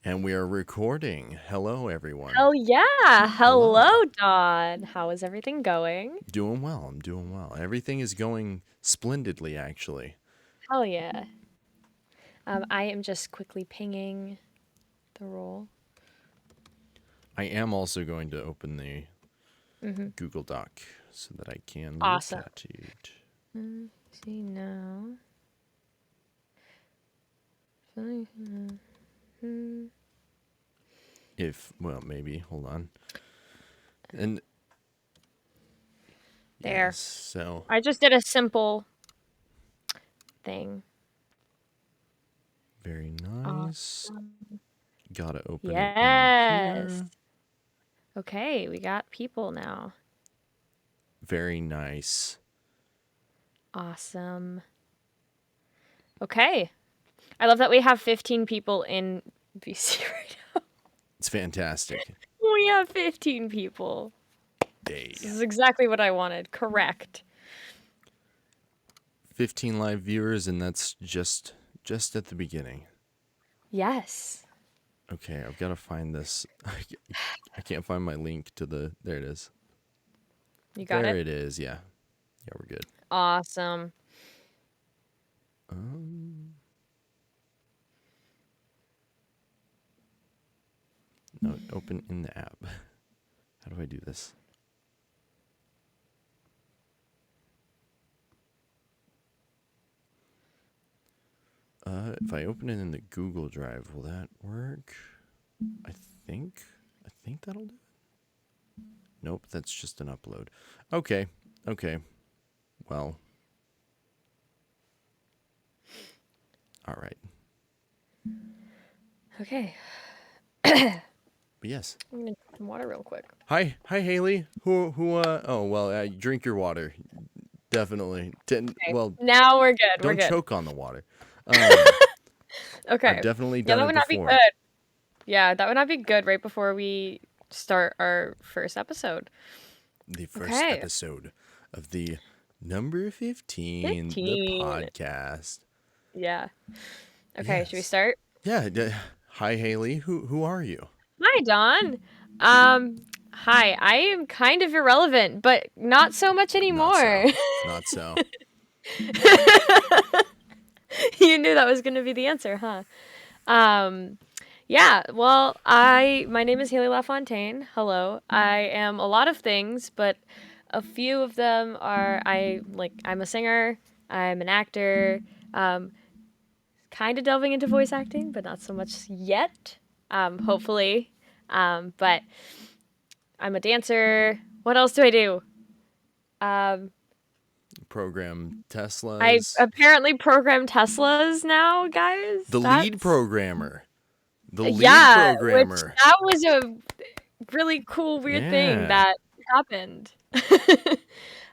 And we are recording. Hello, everyone. Hell yeah. Hello. Hello, Dawn. How is everything going? Doing well. I'm doing well. Everything is going splendidly, actually. Hell yeah. I am just quickly pinging the roll. I am also going to open the Mm-hmm. Google Doc so that I can look Awesome. at it. See now. Maybe. Hold on. And There. yes, so I just did a simple thing. very nice. Awesome. Gotta open it in Yes. here. Okay, we got people now. Very nice. Awesome. Okay. I love that we have 15 people in BC right now. It's fantastic. We have 15 people. Day. This is exactly what I wanted. Correct. 15 live viewers, and that's just at the beginning. Yes. Okay, I've got to find this. I can't find my link to the. There it is. You got There it? it is. Yeah. Yeah, we're good. Awesome. No, open in the app. How do I do this? If I open it in the Google Drive, will that work? I think that'll do it. Nope, that's just an upload. Okay. Well. All right. Okay. But yes. I'm gonna drink some water real quick. Hi, Haley. Oh well, drink your water. Definitely. Okay. Well, Now we're good. We're don't good. choke on the water. I've Okay. definitely Yeah, done that it would not be before. good. Yeah, that would not be good right before we start our first episode. The first Okay. episode of the number 15, the 15. podcast. Yeah. Okay, Yes. should we start? Yeah. Hi, Haley. Who are you? Hi, Dawn. Hi. I am kind of irrelevant, but not so much Not anymore. so. Not so. You knew that was going to be the answer, huh? Yeah, well, my name is Haley LaFontaine. Hello. I am a lot of things, but a few of them are I'm a singer, I'm an actor, kind of delving into voice acting, but not so much yet. Hopefully. But I'm a dancer. What else do I do? Program I Teslas. apparently program Teslas now, guys. The lead programmer. The lead Yeah, which programmer. that was a really cool, weird thing Yeah. that happened. That's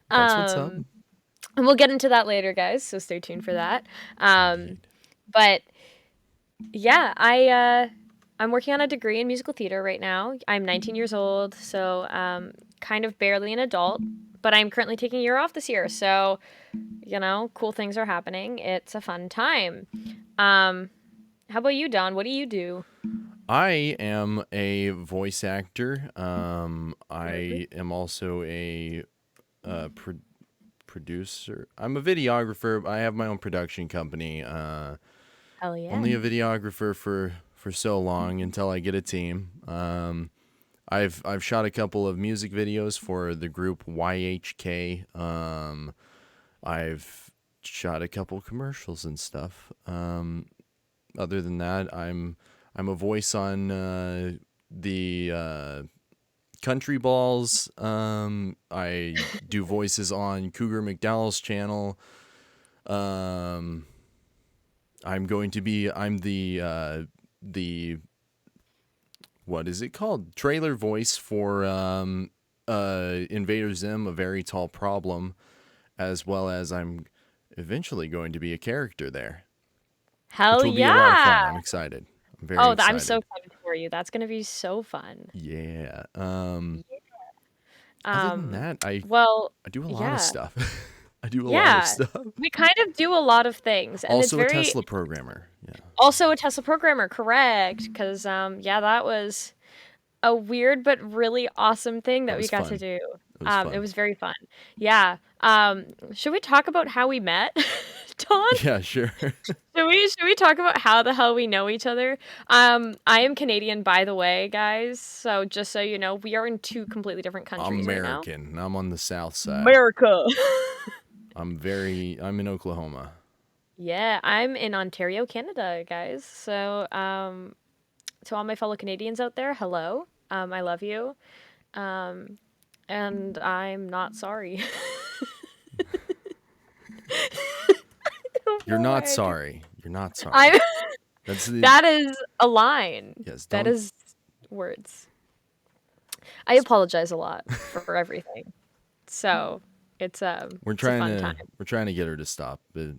what's up. And we'll get into that later, guys. So stay tuned for that. Indeed. But yeah, I'm working on a degree in musical theater right now. I'm 19 years old, so kind of barely an adult. But I'm currently taking a year off this year, so cool things are happening. It's a fun time. How about you, Don? What do you do? I am a voice actor. I am also a producer. I'm a videographer. I have my own production company. Hell yeah. Only a videographer for so long until I get a team. I've shot a couple of music videos for the group YHK. I've shot a couple commercials and stuff. Other than that, I'm a voice on the country balls. I do voices on Cougar McDowell's channel. I'm the what is it called? Trailer voice for Invader Zim, A Very Tall Problem, as well as I'm eventually going to be a character there, Hell which will be a lot of fun. yeah. I'm excited. I'm very excited. I'm so excited for you. That's gonna be so fun. Yeah. Yeah. Other than that, I Well, do a lot of yeah. stuff. I do a lot of Yeah. stuff. We kind of do a lot of things, and it's Also a very Tesla programmer. Yeah. also a Tesla programmer, correct? Because yeah, that was a weird but really awesome thing That that we was got to fun. do. It was It fun. was very fun. Yeah. Should we talk about how we met, Don? Yeah, sure. Should we talk about how the hell we know each other? I am Canadian, by the way, guys. So just so you know, we are in two completely different I'm countries right now. American. I'm on the south side. America. I'm in Oklahoma. Yeah, I'm in Ontario, Canada, guys. So, to all my fellow Canadians out there, hello. I love you. Um, and I'm not sorry. I don't You're know not why I do. sorry. You're not sorry. I'm That's the that is a line. yes, That don't is words. I apologize a lot for everything. So, it's a fun time. we're trying to get her to stop. But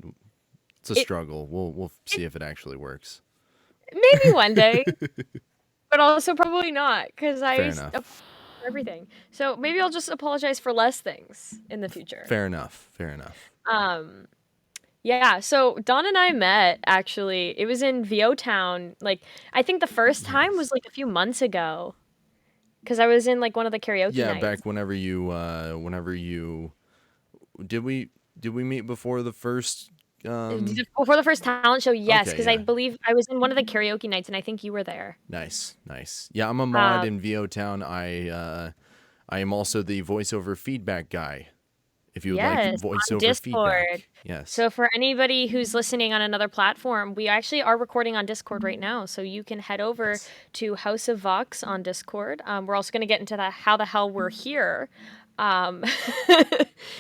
it's a It, struggle. We'll it see if it actually works. maybe one day, but also probably not because Fair apologize enough. for everything. So maybe I'll just apologize for less things in the future. Fair enough. Fair enough. Um, yeah. So Don and I met actually. It was in VO Town. Like I think the first time was Nice. like a few months ago because I was in like one of the karaoke Yeah, nights. back whenever you did we meet before the first Before the first talent show, yes, okay, because I yeah. believe I was in one of the karaoke nights, and I think you were there. Nice, nice. Yeah, I'm a mod Um, in VO Town. I am also the voiceover feedback guy. If you would like Yes, on voiceover Discord. feedback. Yes. So for anybody who's listening on another platform, we actually are recording on Discord right now. So you can head over Yes. to House of Vox on Discord. We're also going to get into the how the hell we're here. Um,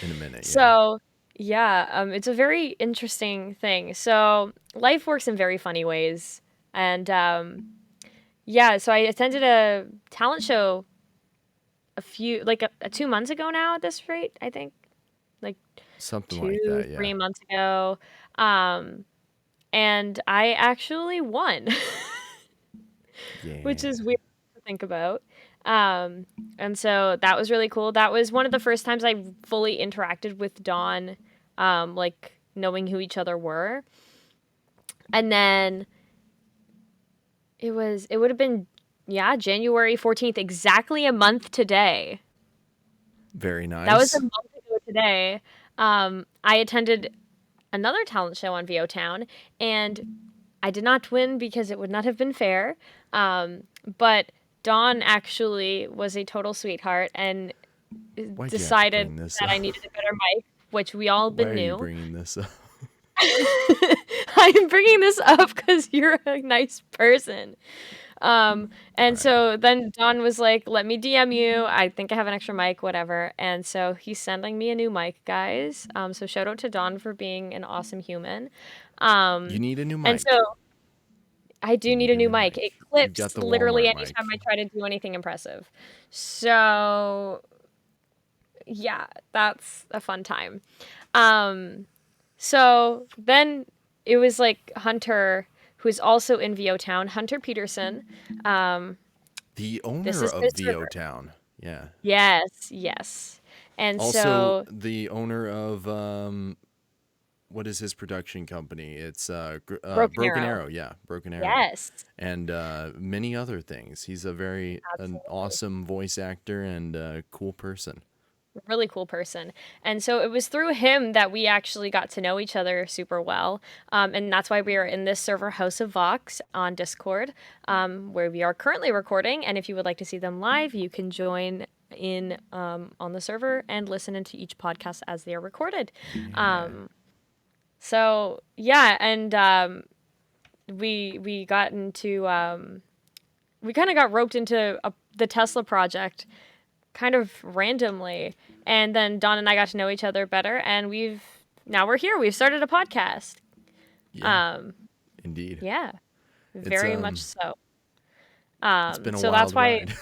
In a minute, yeah. so yeah, it's a very interesting thing. So life works in very funny ways, and yeah. So I attended a talent show a few like 2 months ago now. At this rate, I think like Something like two, that, yeah. 3 months ago. Um, and I actually won, which is Yeah. weird to think about. Um, and so that was really cool. That was one of the first times I fully interacted with Dawn, like knowing who each other were. And then it would have been, yeah, January 14th, exactly a month today. Very That was a nice. month ago today. I attended another talent show on VO Town, and I did not win because it would not have been fair. But Dawn actually was a total sweetheart and Why'd you have to decided bring this that I up? needed a better mic, which we all Why been are you knew. bringing this up? I'm bringing this up because you're a nice person. All And right. so then Don was like, let me DM you. I think I have an extra mic, whatever. And so he's sending me a new mic, guys. So shout out to Don for being an awesome human. You Um, need a new and mic. so I You do need need a a new new mic. It mic. You've got clips the literally Walmart anytime mic. I try to do anything impressive. So yeah, that's a fun time. Um, so then it was like Hunter, who's also in VO Town, Hunter Peterson. Um, The this owner is of his VO server. Town. Yeah. Yes, yes. And Also so the owner of what is his production company? It's Broken Broken Arrow. Arrow, yeah, Broken Arrow. Yes, And many other things. He's a very an absolutely. awesome voice actor and cool person. Really cool person. And so it was through him that we actually got to know each other super well. And that's why we are in this server, House of Vox, on Discord, where we are currently recording. And if you would like to see them live, you can join in on the server and listen into each podcast as they are recorded. Yeah. Um, so yeah, and we got into we kind of got roped into the Tesla project kind of randomly. And then Don and I got to know each other better, and now we're here. We've started a podcast. Yeah, Um, indeed. yeah, It's very much so. it's been a So that's wild why, ride.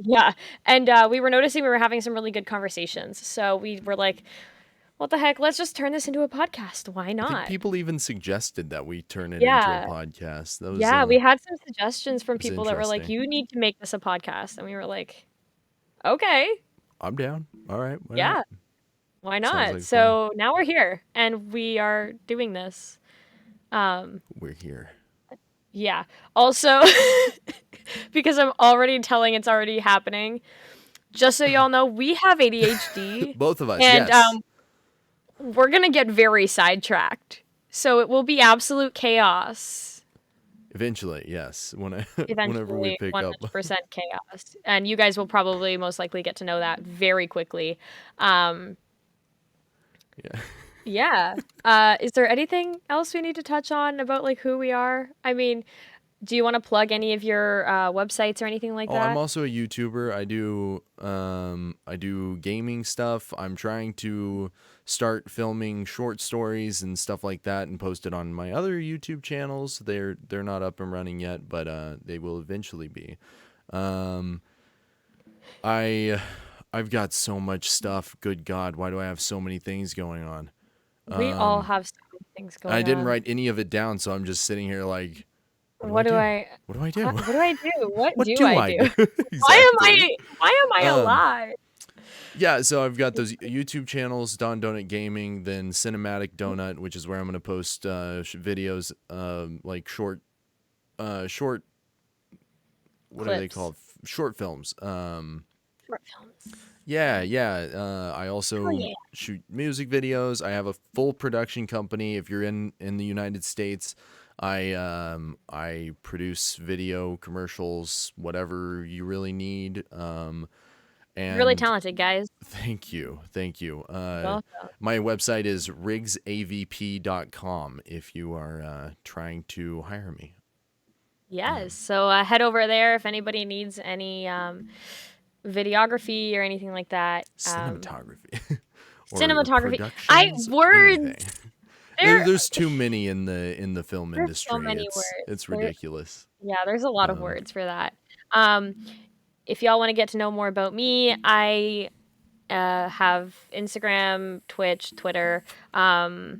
yeah. And we were noticing we were having some really good conversations. So we were like, what the heck? Let's just turn this into a podcast. Why I think not? people even suggested that we turn it into a Yeah. podcast. Yeah, we had some suggestions from That was people that were like, interesting. you need to make this a podcast. And we were like, okay, I'm down. All right, why not? yeah, Why Sounds not? like fun. So now we're here and we are doing this. Um, We're here. yeah. Also, because I'm already telling it's already happening, just so y'all know, we have ADHD Both of us, and yes. we're going to get very sidetracked. So it will be absolute chaos. Eventually, yes. Whenever we Eventually, pick up. 100% chaos. And you guys will probably most likely get to know that very quickly. Um, Yeah. yeah. Is there anything else we need to touch on about like who we are? I mean, do you want to plug any of your websites or anything like Oh, I'm that? also a YouTuber. I do gaming stuff. I'm trying to start filming short stories and stuff like that and post it on my other YouTube channels. They're not up and running yet, but they will eventually be. Um I I've got so much stuff. Good God, why do I have so many things going on? We all Um have so many things I going didn't on. write any of it down, so I'm just sitting here like, what do I What do do? I What do I huh, do? what do I do? What What do do I I do? do? Why am Exactly. I Um alive? Yeah, so I've got those YouTube channels, Don Donut Gaming, then Cinematic Donut, which is where I'm going to post videos, like short, what are they Clips. called? Short films. Short films. Yeah, yeah. I Hell also yeah. shoot music videos. I have a full production company. If you're in the United States, I produce video commercials, whatever you really need. Really And talented, guys. Thank you. Thank you. Welcome. My website is rigsavp.com if you are trying to hire me. Yes. So head over there if anybody needs any videography or anything like that. Cinematography or Cinematography. I productions, anything. words. There There's too many in the film there's so industry. many It's words. ridiculous. Yeah, there's a lot of Um, words for that. Um, if y'all want to get to know more about me, I have Instagram, Twitch, Twitter. My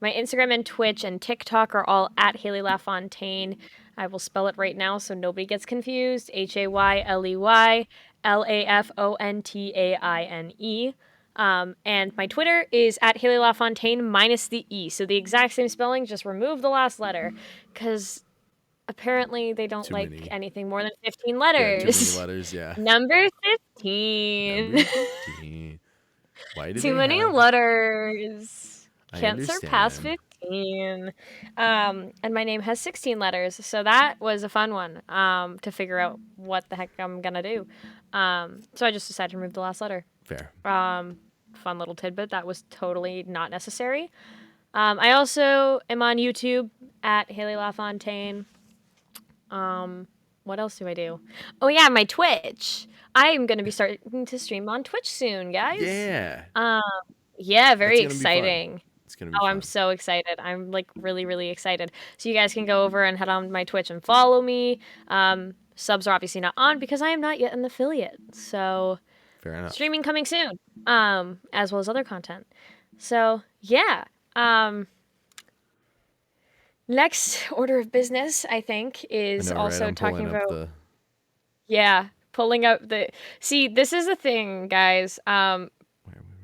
Instagram and Twitch and TikTok are all at Haley LaFontaine. I will spell it right now so nobody gets confused. HAYLEY LAFONTAINE. And my Twitter is at Haley LaFontaine minus the E. So the exact same spelling, just remove the last letter. Because apparently they don't too like many. anything more than 15 Yeah, too many letters. letters. Yeah. Number 15. Number 15. Why do Too they many have? letters. I Can't surpass understand. 15. And my name has 16 letters, so that was a fun one to figure out what the heck I'm gonna do. So I just decided to remove the last letter. Fair. Fun little tidbit that was totally not necessary. I also am on YouTube at Haley LaFontaine. What else do I do? Oh yeah, my Twitch. I am gonna be starting to stream on Twitch soon, guys. Yeah. Um, yeah, That's very gonna be fun. exciting. It's gonna be Oh, I'm fun. so excited. I'm like really, really excited. So you guys can go over and head on my Twitch and follow me. Subs are obviously not on because I am not yet an affiliate. So Fair enough. streaming coming soon. As well as other content. So yeah. Um, next order of business, I think, I is know, right? also I'm talking pulling up about the. yeah, pulling up the. See, this is the thing, guys. Where are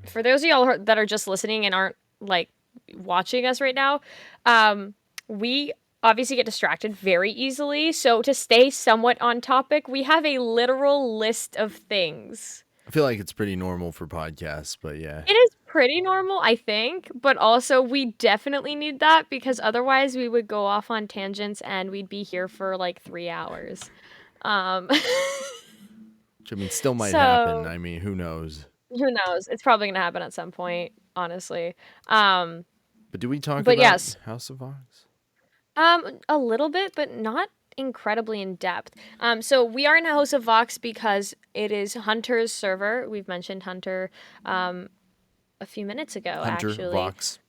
we? For those of y'all that are just listening and aren't like watching us right now, um, we obviously get distracted very easily. So to stay somewhat on topic, we have a literal list of things. I feel like it's pretty normal for podcasts, but yeah. It is pretty normal, I think, but also we definitely need that because otherwise we would go off on tangents and we'd be here for like 3 hours. Um, Which I mean, still might happen. so I mean, who knows? who knows? It's probably gonna happen at some point, honestly. Um, But do we talk but about yes, House of Vox? a little bit, but not incredibly in depth. So we are in House of Vox because it is Hunter's server. We've mentioned Hunter a few minutes ago, Hunter actually. Vox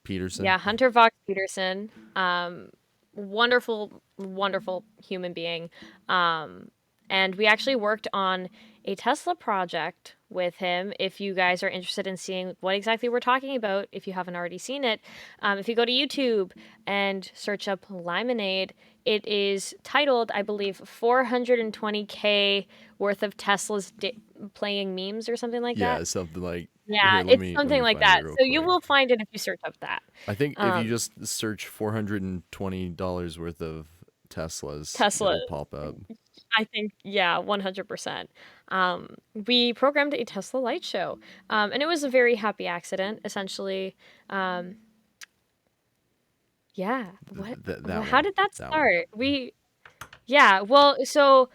Peterson. Yeah, Hunter Vox Peterson. Wonderful, wonderful human being. And we actually worked on a Tesla project with him. If you guys are interested in seeing what exactly we're talking about, if you haven't already seen it, if you go to YouTube and search up Limonade, it is titled, I believe, 420K worth of Tesla's playing memes or something like that. Yeah, something like Yeah, here. Let it's me something like find it that. real So you quick. will find it if you search up that. I think if you Um, just search $420 worth of Teslas, Tesla, it'll pop up. I think, yeah, 100%. We programmed a Tesla light show, and it was a very happy accident, essentially. Um, yeah, That how one. did that That one. start? Yeah, well, so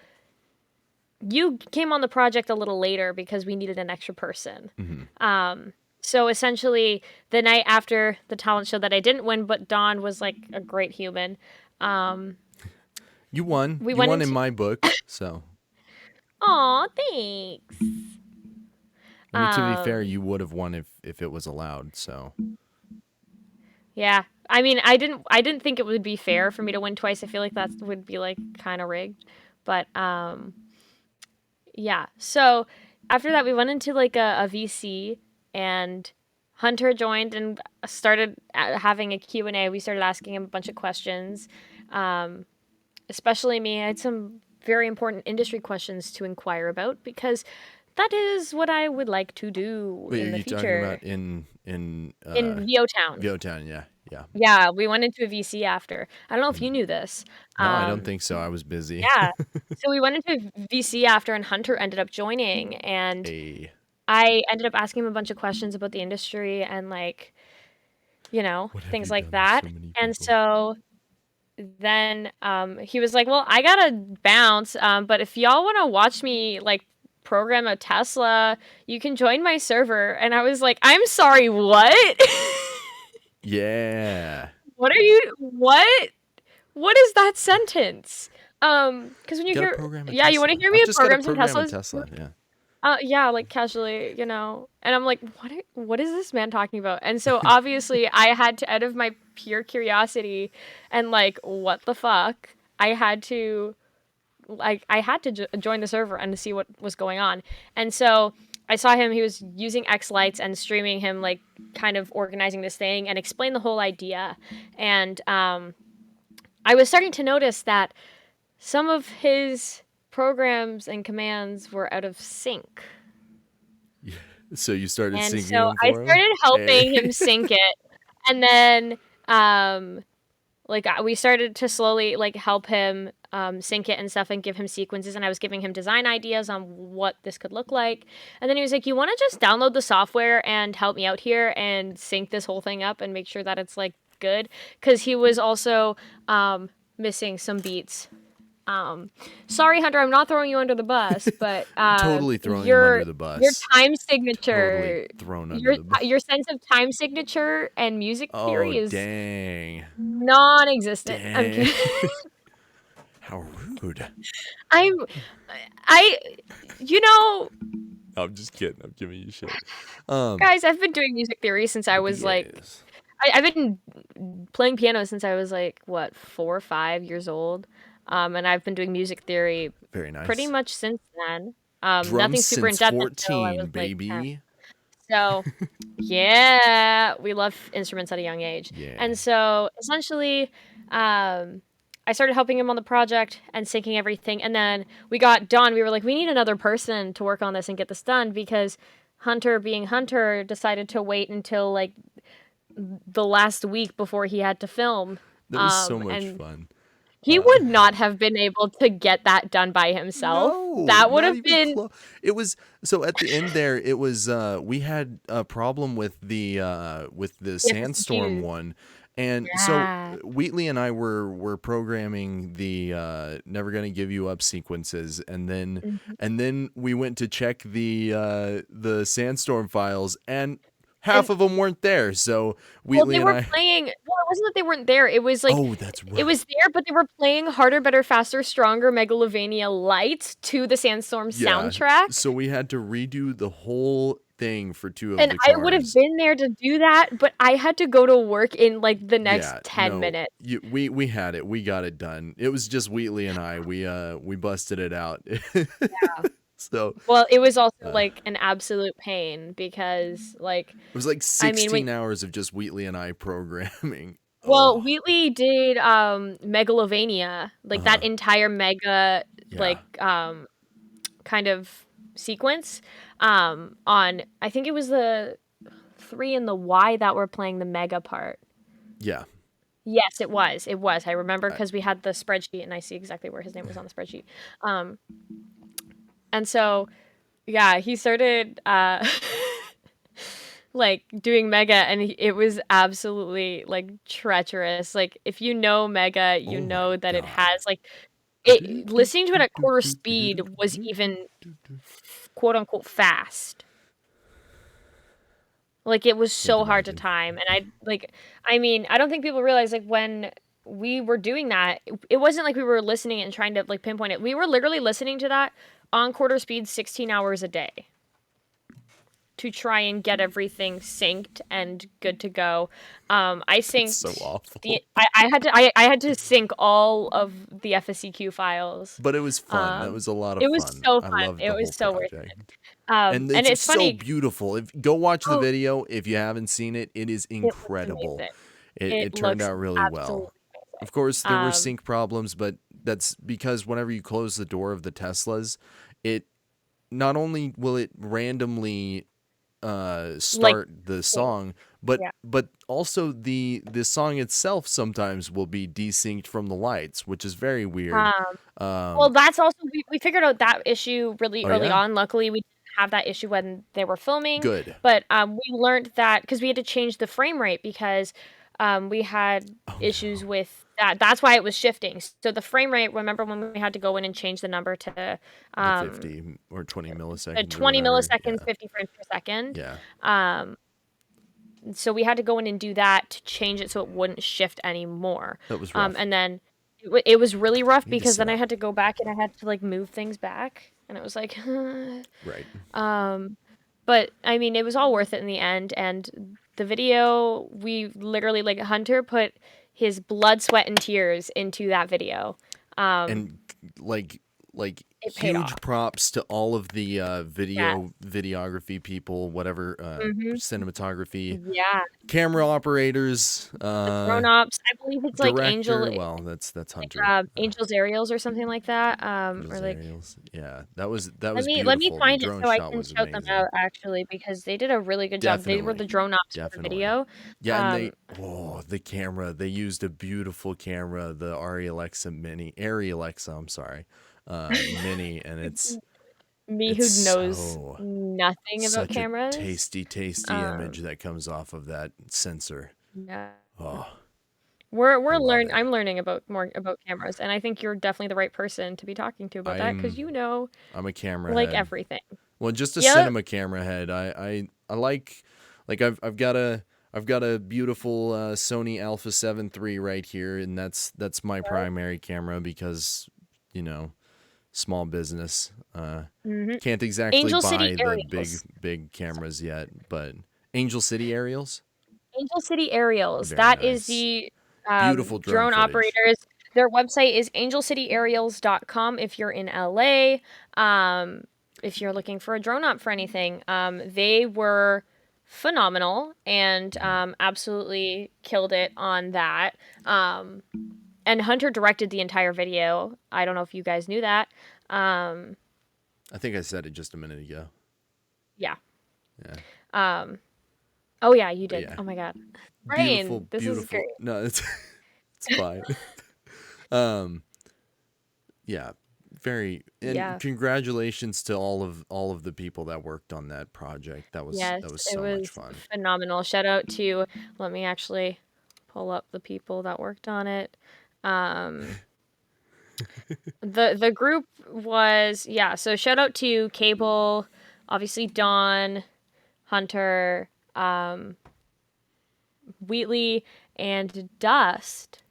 you came on the project a little later because we needed an extra person. Hmm. Um, so essentially, the night after the talent show that I didn't win, but Dawn was like a great human. Um, You won. we You went won in into. my book. So, Aw, thanks. I mean, to be fair, Um, you would have won if it was allowed. So, yeah. I mean, I didn't think it would be fair for me to win twice. I feel like that would be like kind of rigged. But yeah. So after that we went into like a VC, and Hunter joined and started having a Q&A. We started asking him a bunch of questions. Um Especially me. I had some very important industry questions to inquire about because that is what I would like to do wait, are in the you talking about future in in VO Town. Town? Yeah, yeah. Yeah, we went into a VC after. I don't know if you Mhm. knew this. No, I don't Um, think so. I was busy. yeah. So we went into VC after, and Hunter ended up joining, and A I ended up asking him a bunch of questions about the industry and like, what have things you like done to that. so many And people? so then he was like, "Well, I gotta bounce, but if y'all want to watch me like program a Tesla, you can join my server." And I was like, "I'm sorry, what? Yeah. What are you? What? What is that sentence?" Because when You you gotta hear, program a yeah, you want to Tesla. hear I've me just got to program some program a Teslas. Tesla. Yeah. Yeah, like casually, and I'm like, what is this man talking about? And so obviously, I had to, out of my pure curiosity, and like, what the fuck, I had to join the server and to see what was going on. And so I saw him. He was using X Lights and streaming him, like kind of organizing this thing and explain the whole idea. And I was starting to notice that some of his programs and commands were out of sync. Yeah. So you started And syncing so them I for him? started Hey. helping him sync it. And then we started to slowly like help him sync it and stuff and give him sequences, and I was giving him design ideas on what this could look like. And then he was like, "You want to just download the software and help me out here and sync this whole thing up and make sure that it's like good?" Cuz he was also missing some beats. Sorry, Hunter, I'm not throwing you under the bus, but Totally throwing him your under the your bus. time Totally signature, thrown under your the bus. your sense of time signature and music Oh, theory is dang. non-existent. I'm Dang. kidding. How rude. I'm I you know, I'm just kidding. I'm giving you shit. Um, guys, I've been doing music theory since I was like yes. I've been playing piano since I was like what, 4 or 5 years old. And I've been doing music theory Very pretty nice. much since then. Drums Nothing super in since depth until I 14, was like 10. baby. So, yeah, we love instruments at a young age. Yeah. And so, essentially, I started helping him on the project and syncing everything. And then we got done. We were like, we need another person to work on this and get this done because Hunter, being Hunter, decided to wait until like the last week before he had to film. That was so much And fun. he would not have been able to get that done by himself. No, That would not have even been close. It was so at the end there. It was we had a problem with the with the sandstorm CQs. one, and so Yeah. Wheatley and I were programming the "Never Gonna Give You Up" sequences, Mhm. and then we went to check the sandstorm files, and And half of them weren't there. So well, Wheatley they and were I, playing. Well, it wasn't that they weren't there. It was like oh, that's it right. was there, but they were playing Harder, Better, Faster, Stronger, Megalovania Light to the Sandstorm Yeah, soundtrack. so we had to redo the whole thing for two of And the I would have cars. been there to do that, but I had to go to work in like the next Yeah, 10 no, minutes. we had it. We got it done. It was just Wheatley and I. We busted it out. So Well, it was also uh, like an absolute pain because like it was like I mean when 16 hours of just Wheatley and I programming. well, Oh, Wheatley did Megalovania, like that uh, entire mega yeah, like kind of sequence on I think it was the 3 and the Y that were playing the mega part. yeah. Yes, it was. It was. I remember I, because we had the spreadsheet and I see exactly where his name was on the spreadsheet. Um, and so yeah, he started like doing Mega and it was absolutely like treacherous. Like if you know Mega, you oh my know that it god. has like it listening to it at quarter speed was even quote unquote fast. Like it was Can't so hard to imagine. time and I mean, I don't think people realize like when we were doing that, it wasn't like we were listening and trying to like pinpoint it. We were literally listening to that on quarter speed 16 hours a day to try and get everything synced and good to go. I That's so synced awful. I had to sync all of the FSEQ files. But it was fun. That Um, was a lot of it was fun. so I fun. loved It the was whole so worth project. it. And And it's it's so funny. beautiful. If go watch the Oh, video if you haven't seen it, it is it looks incredible. amazing. It It turned looks out really absolutely well. Of course, there were amazing. sync problems, but that's because whenever you close the door of the Teslas, it not only will it randomly Like, start the sync, song, yeah. but also the song itself sometimes will be desynced from the lights, which is very weird. Um, well, Um, that's also we figured out that issue really oh early yeah, on. Luckily, we didn't have that issue when they were filming, good. but, we learned that because we had to change the frame rate because, we had Oh issues no, with that. That's why it was shifting. So the frame rate, remember when we had to go in and change the number the um, 50 or 20 to milliseconds or 20 whatever. milliseconds, Yeah, 50 frames per second? yeah, Um, so we had to go in and do that to change it so it wouldn't shift anymore. that was rough. And then it was really rough Need to because sit then I up. had to go back and I had to like move things back, and it was like, Right. um, but I mean, it was all worth it in the end. And the video, we literally like Hunter put his blood, sweat, and tears into that video. Um, And like like it paid huge off. props to all of the Yeah. videography people, whatever Hmm. cinematography, Yeah. camera operators, The grown ups. I believe it's like director. Well, that's like Hunter. Angel's Aerials or something like that. Or Angels like Aerials. Yeah, that was let me beautiful. The find it drone so I shot can was shout them amazing. out actually because they did a really good job. They were Definitely. the drone ops for the Definitely. video. Yeah, and Um, the camera. They used a beautiful camera, the Arri Alexa, I'm sorry. Mini, and me it's who knows nothing about such a cameras. tasty Um, image that comes off of that sensor. yeah. Oh, I We're love learn it. I'm learning about more about cameras and I think you're definitely the right person to be talking to about that because I'm you know I'm a camera like head. everything. Well, just a Yep. cinema camera head. I like I've got a beautiful Sony Alpha 7 III right here, and that's my primary camera because you know small business. Hmm. Can't exactly Angel City buy the Aerials. big cameras yet, but Angel City aerials, Angel City Aerials. very That is nice. the Beautiful drone drone footage. operators. Their website is angelcityaerials.com if you're in LA. If you're looking for a drone op for anything, they were phenomenal and Mhm. absolutely killed it on that. Um, and Hunter directed the entire video. I don't know if you guys knew that. Um, I think I said it just a minute ago. yeah. Yeah, Um, oh, yeah, you but did. yeah, Oh my God. beautiful, Brain, this is beautiful. great. No, it's fine. Um, yeah, very and Yeah. congratulations to all of the people that worked on that project. Yes, That was it so much was fun. phenomenal. Shout out to, let me actually pull up the people that worked on it. Um, the group was, yeah, so shout out to Cable, obviously Dawn, Hunter, um, Wheatley, and Dust.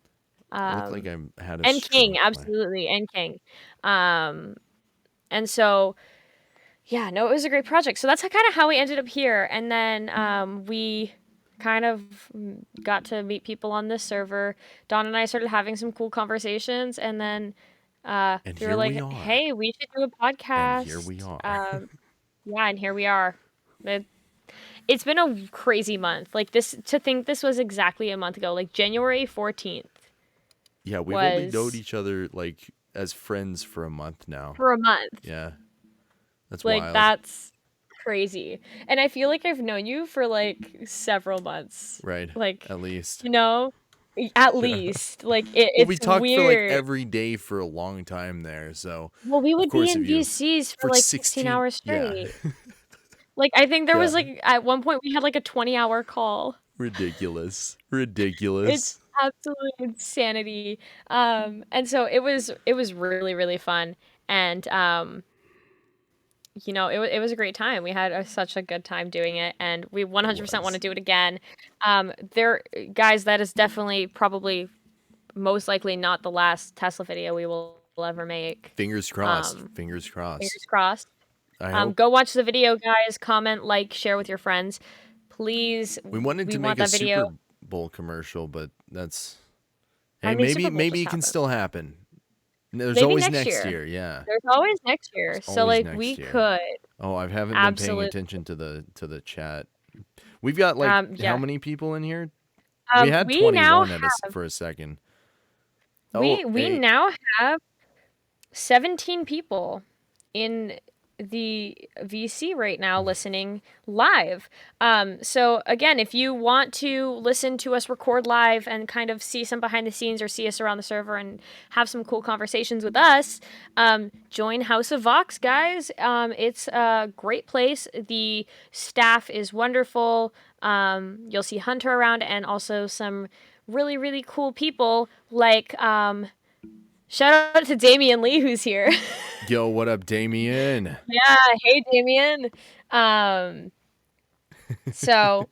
I look like Um, I had a and King, stroke. absolutely, and King. Um, and so yeah, no, it was a great project. So that's kind of how we ended up here. And then we kind of got to meet people on this server. Don and I started having some cool conversations. And then And We were here we like, are. hey, we should do a And here podcast. we are. Yeah, and here we are. It, it's been a crazy month. Like this, to think this was exactly a month ago. Like January 14th Yeah, we've only known was each other like as friends for a month now. for a month. Yeah, that's Like wild. that's crazy. And I feel like I've known you for like several months. Right. Like, At least. you know, at Yeah. least. Like Well, we it's talked for like weird. every day for a long time there. So, Well, we of would be course, if in you VCs for for like 16 16, hours yeah. straight. Like I think there Yeah. was like at one point we had like a 20-hour call. Ridiculous. It's Ridiculous. absolute insanity. And so it was really really fun, and it was a great time. We had such a good time doing it, and we It 100% want to was. do it again. There, guys, that is definitely probably most likely not the last Tesla video we will ever make. Fingers crossed. Um, Fingers crossed. Fingers crossed. I hope. Go watch the video, guys. Comment, like, share with your friends. Please, We wanted we to want make a that video. Super Bowl commercial, but that's. I Hey, mean, maybe Super Bowl maybe just it can happened. still happen. There's Maybe always next next year. year. Yeah. There's always next There's year. So always like we next year. could Oh, I haven't been paying absolutely attention to the chat. We've got like how yeah. many people in here? We had We now 21 for a second. Oh, we hey, now have 17 people in the VC right now listening live. So again, if you want to listen to us record live and kind of see some behind the scenes or see us around the server and have some cool conversations with us, join House of Vox, guys. It's a great place. The staff is wonderful. You'll see Hunter around and also some really, really cool people like shout out to Damian Lee who's here. yo, what up, Damien? Yeah, hey Damien. Um, so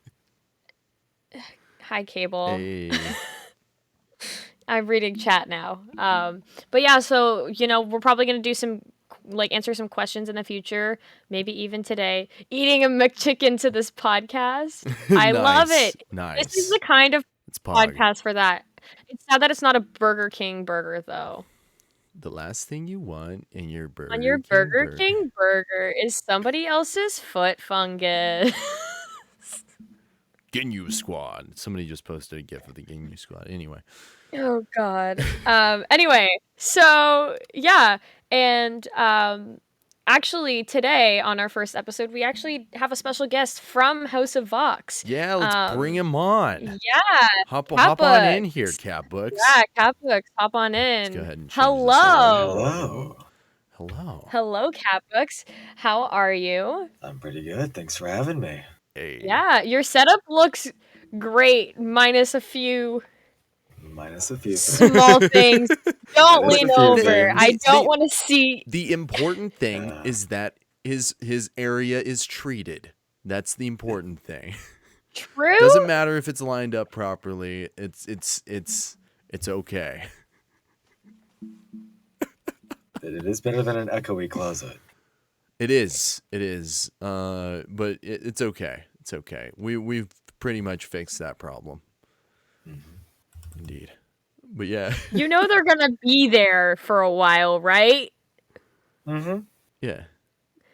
hi Cable. Hey, I'm reading chat now. But yeah, so we're probably gonna do some like answer some questions in the future, maybe even today. Eating a McChicken to this podcast. I love nice, it. This is nice. the kind of It's Pog. podcast for that. It's sad that it's not a Burger King burger though. The last thing you want in your On your Burger King Burger burger. King burger is somebody else's foot fungus. Ginyu Squad. Somebody just posted a gif of the Ginyu Squad. Anyway, Oh God. Anyway, so yeah, and actually today on our first episode, we actually have a special guest from House of Vox. yeah, let's bring him on. Yeah, Hop on in here, Catbooks. Catbooks. Yeah, Catbooks, hop on Let's go in. ahead and change this Hello. around. Hello. Hello. Hello, Catbooks. How are you? I'm pretty good. Thanks for having me. Hey. Yeah, your setup looks great, minus a few Minus a few things. small things. Don't Minus a lean few over. things. I don't want to see. The important thing Yeah. is that his area is treated. That's the important thing. True. Doesn't matter if it's lined up properly. It's okay. It is better than an echoey closet. It is. It is. But it's okay. It's okay. We've pretty much fixed that problem. Mm-hmm. Indeed. But yeah. You know they're gonna be there for a while, right? Mm-hmm. Yeah.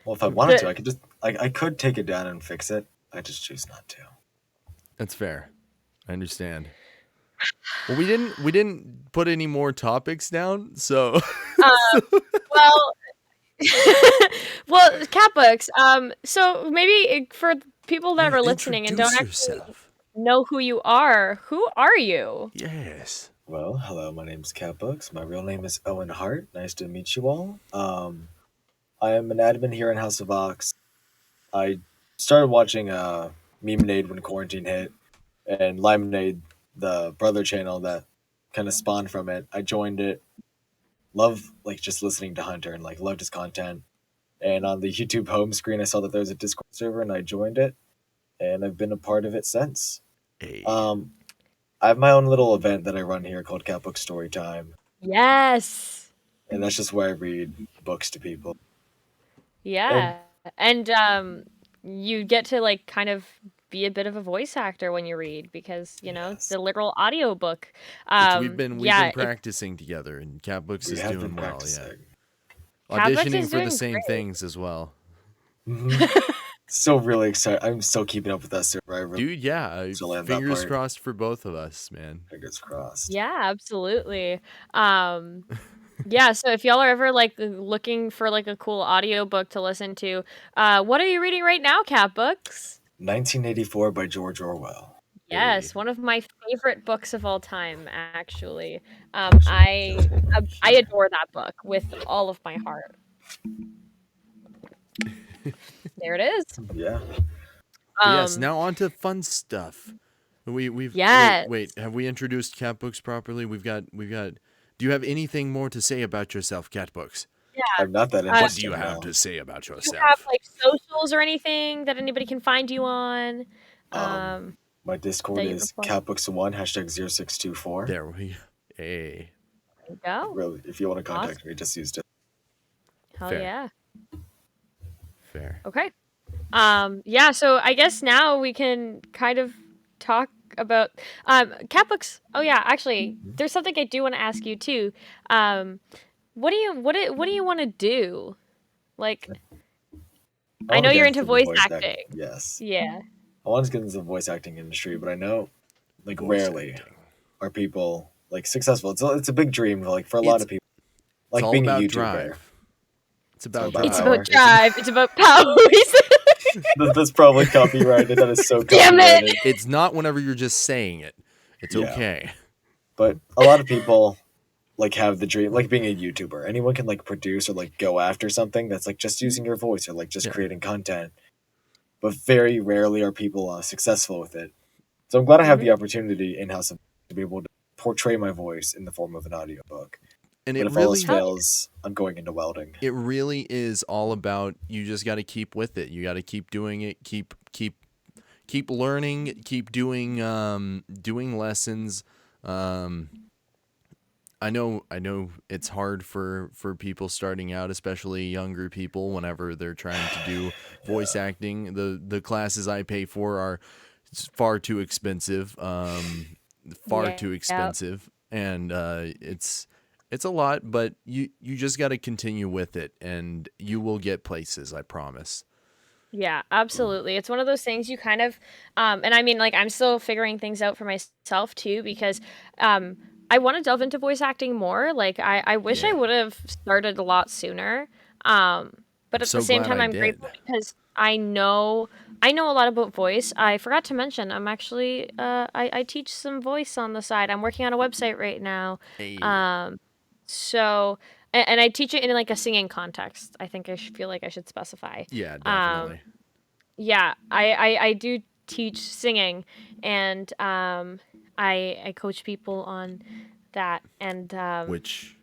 Well, if I wanted to, I could just I could take it down and fix it. I just choose not to. That's fair. I understand. Well, we didn't put any more topics down, so Well, well, Catbooks. So maybe for people that are listening and don't introduce actually yourself. know who you are, who are you? Yes. Well, hello, my name's Catbooks. My real name is Owen Hart. Nice to meet you all. I am an admin here in House of Vox. I started watching Memenade when quarantine hit, and Limonade, the brother channel that kind of spawned from it. I joined it. Love just listening to Hunter and loved his content. And on the YouTube home screen, I saw that there was a Discord server, and I joined it, and I've been a part of it since. Hey. I have my own little event that I run here called Catbook Storytime, Yes. and that's just where I read books to people. Yeah. And you get to kind of be a bit of a voice actor when you read because Yes. the literal audiobook. Which we've been Yeah, practicing together, and Catbooks We is have been doing well. Yeah, practicing. Catbooks auditioning is for the doing same great. things as well. Still really excited. I'm still keeping up with that server. I really Dude, yeah, still have that fingers part. crossed for both of us, man. Fingers crossed. Yeah, absolutely. Yeah, so if y'all are ever like looking for like a cool audiobook to listen to, what are you reading right now, Catbooks? 1984 by George Orwell. Yes, Hey. one of my favorite books of all time, actually. Actually, I adore that book with all of my heart. There it is. yeah. But yes, Um, now on to fun stuff. We've yes. wait. Have we introduced Catbooks properly? We've got. Do you have anything more to say about yourself, Catbooks? Yeah. I'm not that Uh, What do you interesting have now. to say about Do you have yourself? like socials or anything that anybody can find you on? My Discord That you is can plug? catbooks1 #0624. There we. Hey, There you go. Really, if you want to Awesome. contact me, just use it. Hell fair, yeah. fair. Okay. Yeah, so I guess now we can kind of talk about Catbooks. Oh yeah, actually, there's something I do want to ask you too. What do you want to do? Like, I I want know to get you're into into the voice voice acting. acting. Yes. Yeah. I want to get into the voice acting industry, but I know, like, Voice rarely acting. are people like successful. It's a big dream, like for a lot It's of people. it's Like all being a about YouTuber. drive. It's about about drive. It's about power. drive. It's about power. That's probably copyrighted. That is so Damn it! copyrighted. It's not whenever you're just saying it. It's Yeah. okay. But a lot of people like have the dream, like being a YouTuber. Anyone can like produce or like go after something that's like just using your voice or like just Yeah. creating content. But very rarely are people successful with it. So I'm glad I have the opportunity in house to be able to portray my voice in the form of an audiobook. And But it if all else really fails, I'm going into welding. it really is all about you just got to keep with it. You got to keep doing it, keep learning, keep doing doing lessons. I know it's hard for people starting out, especially younger people whenever they're trying to do voice acting. The classes I pay for are far too expensive. Far Yeah. too expensive, and it's a lot, but you just got to continue with it, and you will get places. I promise. Yeah, absolutely. It's one of those things you kind of and I mean like I'm still figuring things out for myself too because I want to delve into voice acting more. Like I wish I Yeah. would have started a lot sooner. But at the So same glad time I I'm did. grateful because I know a lot about voice. I forgot to mention I'm actually I teach some voice on the side. I'm working on a website right now. Hey. So and I teach it in like a singing context. I think feel like I should specify. Yeah, Um definitely. yeah, I do teach singing, and I coach people on that, and Which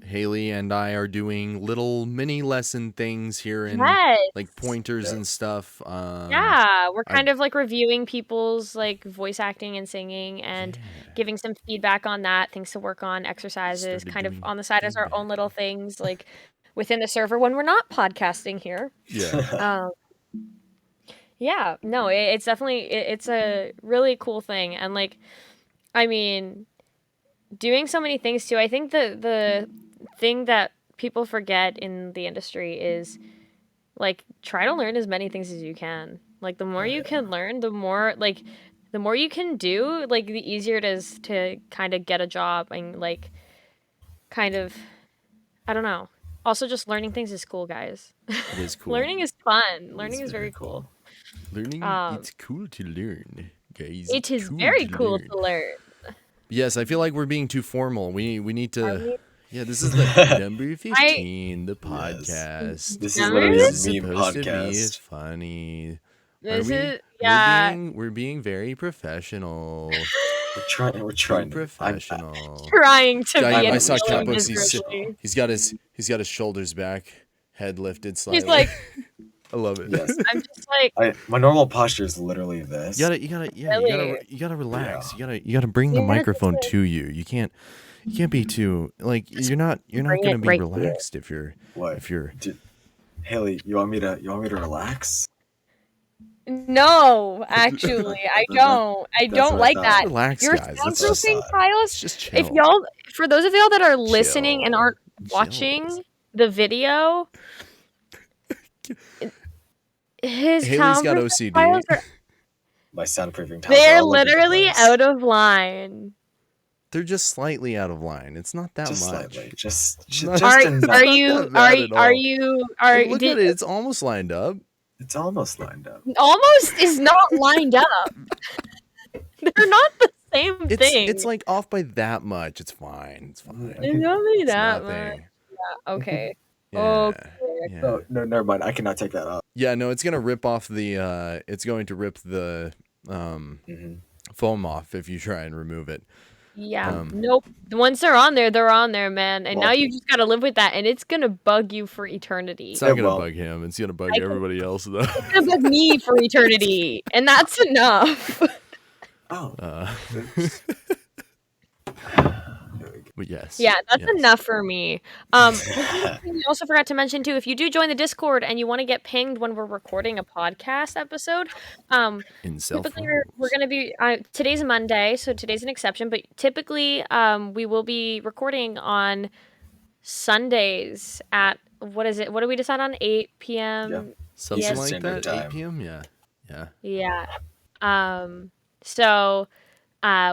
Haley and I are doing little mini lesson things here in yes, like pointers Yeah. and stuff. yeah, we're I kind of like reviewing people's like voice acting and singing, and yeah, giving some feedback on that, things to work on, exercises, started kind of doing on the side as our own feedback. little things, like within the server when we're not podcasting here. Yeah. Um, yeah, no, it's definitely it's a really cool thing, and like, I mean, doing so many things too. I think the thing that people forget in the industry is like try to learn as many things as you can. Like the more Oh, you yeah. can learn, the more you can do, like the easier it is to kind of get a job and like kind of I don't know. Also just learning things is cool, guys. It is cool. Learning is fun. It's Learning is very very cool. Learning, Um it's cool to learn, guys. it It's is cool very to cool learn. to learn. Yes, I feel like we're being too formal. We need Are to. we Yeah, this is the number 15, the podcast. This is Number literally This a is meme supposed to be podcast. funny. Are this we? is yeah. We're being very professional. We're Too trying to. professional. Trying to be I and saw feeling Catbooks. miserably. He's got his shoulders back, head lifted slightly. He's like, I love it. Yes. I'm just like, My normal posture is literally this. really? You gotta relax. Yeah. You gotta bring the Yeah, just microphone like, to you. You can't be too like you're not bring gonna it be right here. relaxed if you're What? Haley, you want me to relax? No, actually, I don't. I That's don't what I like thought. that. Relax, Your guys. Let's just soundproofing tiles. just If chill. y'all, for those of y'all that are listening and Chill. aren't Chill. watching the video, his Haley's got soundproofing OCD. tiles are My soundproofing tiles are they're all over the literally place. out of line. They're just slightly out of line. It's not that Just much. slightly. Just Not- Are enough. are not you that bad at all. Like, look did, at it. It's almost lined up. It's almost lined up. almost is not lined up. They're not the same thing. It's like off by that much. It's fine. It's fine. It's not really It's that much. nothing. Okay. Yeah. Okay. Yeah. No, never mind. I cannot take that off. Yeah, no, it's gonna rip off the it's going to rip the foam off if you try and remove it. Yeah. Nope. Once they're on there, man. And now Well- you just gotta live with that, and it's gonna bug you for eternity. It's not It gonna won't. bug him, it's gonna bug I can- everybody else though. It's gonna bug me for eternity, and that's enough. Oh. But yes. Yeah, that's yes. enough for me. One thing we also forgot to mention too, if you do join the Discord and you want to get pinged when we're recording a podcast episode, In self typically we're going to be today's Monday, so today's an exception, but typically we will be recording on Sundays at what is it? What do we decide on? 8 p.m. Yeah. Something Eastern like Standard that. 8 Time. p.m. Yeah. Yeah. Yeah. So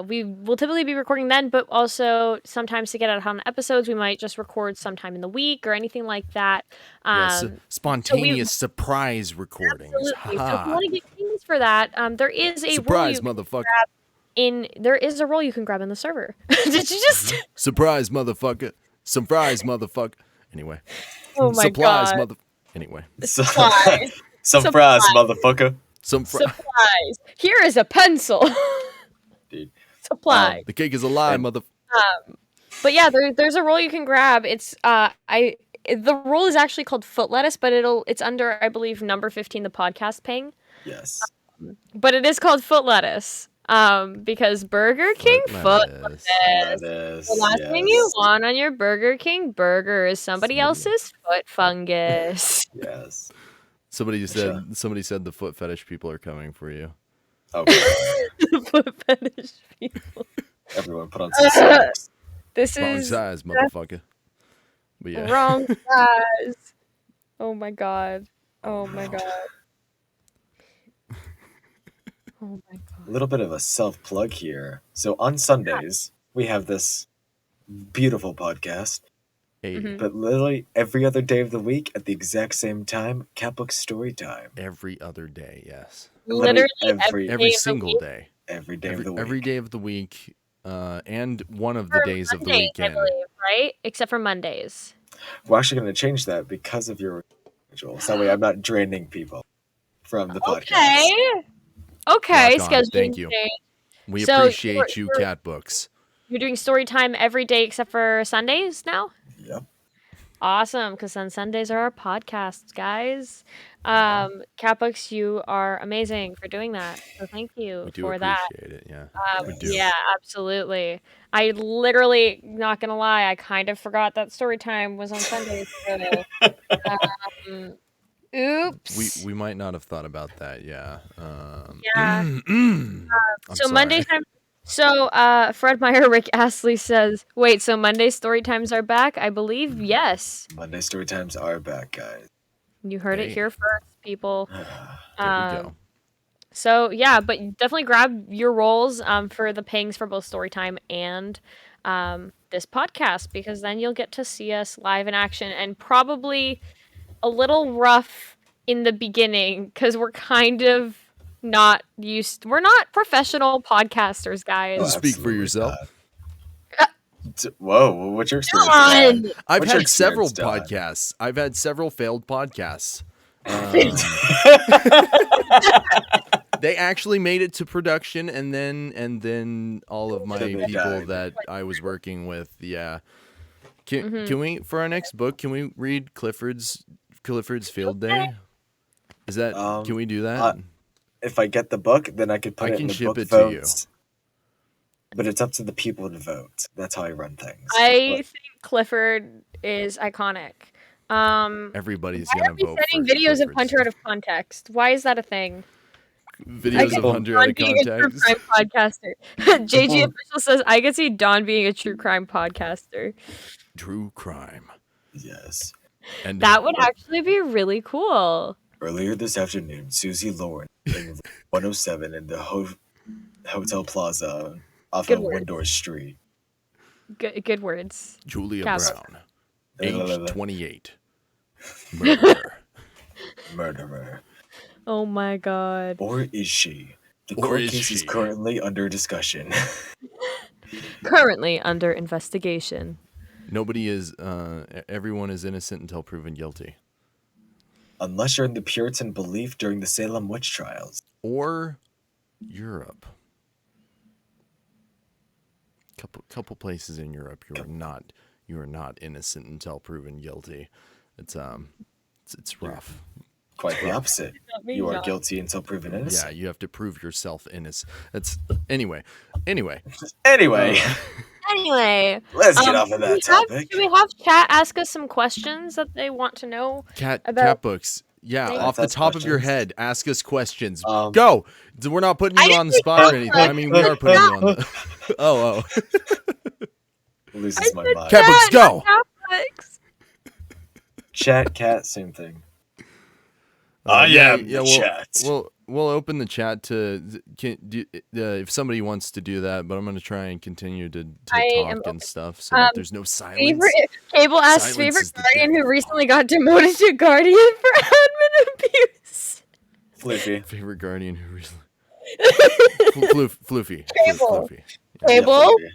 we will typically be recording then, but also sometimes to get out on episodes, we might just record sometime in the week or anything like that. Yes. Spontaneous surprise recordings. Absolutely. So if Ha. you want to get things for that, there is a Surprise, role motherfucker. there is a role you can grab in the server. Did you just? Surprise, motherfucker. Surprise, motherfucker. Anyway. Oh my Supplies, god! mother. Anyway. Supplies. Surprise, motherfucker. Supplies. Here is a pencil. Dude. Supply. The cake is a lie, and- mother. But yeah, there's a role you can grab. It's the role is actually called foot lettuce, but it's under, I believe, number 15, the podcast ping. Yes. But it is called foot lettuce. Because Burger King foot lettuce. Lettuce. The last thing you want on your Burger King burger is somebody else's foot fungus. Yes. Somebody Sure. said the foot fetish people are coming for you. Okay. Foot fetish people. Everyone put on some socks. This Wrong is size, motherfucker. But yeah. wrong size. Oh my god. Oh my god. Oh my god. A little bit of a self-plug here. So on Sundays, we have this beautiful podcast, Hey, Mhm. but literally every other day of the week at the exact same time, Catbook story time. every other day, yes. Literally every- Every day of the single week. day. Every day of the week. Every day of the week. And one of the For days of the Mondays, I weekend. believe, right? Except for Mondays. We're actually going to change that because of your schedule. So that way I'm not draining people from the podcast. Okay, Rock on. scheduling Thank you. change. We So, appreciate you, you're- Catbooks. You're doing story time every day except for Sundays now? Yep. Awesome, because then Sundays are our podcasts, guys. Catbooks, you are amazing for doing that. So thank you We do for appreciate that. it, yeah. We do. Yeah, absolutely. I literally, not gonna lie, I kind of forgot that story time was on Sundays. So, oops. We might not have thought about that, yeah. Yeah. I'm So sorry. Monday time. So Fred Meyer, Rick Astley says, "Wait, so Monday story times are back? I believe yes. Monday story times are back, guys. You heard it Hey. here first, people." There we go. So yeah, but definitely grab your roles for the pings for both Storytime and this podcast, because then you'll get to see us live in action, and probably a little rough in the beginning because we're kind of not used. We're not professional podcasters, guys. Oh, Speak for absolutely yourself. not. Whoa, what's your experience? Come on! Dad? I've What's your had several experience, Dad? podcasts. I've had several failed podcasts. They actually made it to production, and then all of my Then they people died. that I was working with, yeah. Can we, for our next book, can we read Clifford's Field Day? Is that can we do that? If I get the book, then I could put I it can in the ship book it to you. votes. But it's up to the people to vote. That's how I run things. I But think Clifford is iconic. Everybody's Why gonna are we vote setting for videos of Clifford's. Hunter out of context? Why is that a thing? Videos of People- Hunter out of being a true context. crime podcaster. JG People- official says I could see Don being a true crime podcaster. True crime. Yes. And That would actually be really cool. Earlier this afternoon, Susie Lauren in 107 in the Hotel Plaza off Good of word. Windor Street. Good words. Julia Cast. Brown, age 28. Murderer. Murderer. Oh my god. Or is she? The Or court is case is she? currently under discussion. Currently under investigation. Nobody is, everyone is innocent until proven guilty. Unless you're in the Puritan belief during the Salem witch trials. Or Europe. Couple places in Europe you are not innocent until proven guilty. It's rough. Quite the opposite. You are not. guilty until proven innocent. Yeah, you have to prove yourself innocent. That's anyway. Anyway, Anyway, let's get off of that topic. Do we have chat ask us some questions that they want to know? About- Catbooks. Yeah, Let's off the ask top of your questions. head, ask us questions. Um, Go. We're not putting you I on the didn't spot or say anything. I mean, we are putting you on the. Oh. Loses my mind. Catbooks, go. Catbooks. Chat, cat, same thing. We'll open the chat to if somebody wants to do that, but I'm going to try and continue to I am talk open. and stuff so that there's no silence. Cable asks Silence favorite is the guardian death who of recently got demoted to guardian for admin abuse. Floofy. Favorite guardian who recently. Floofy. Cable. Floofy. Cable. Floofy.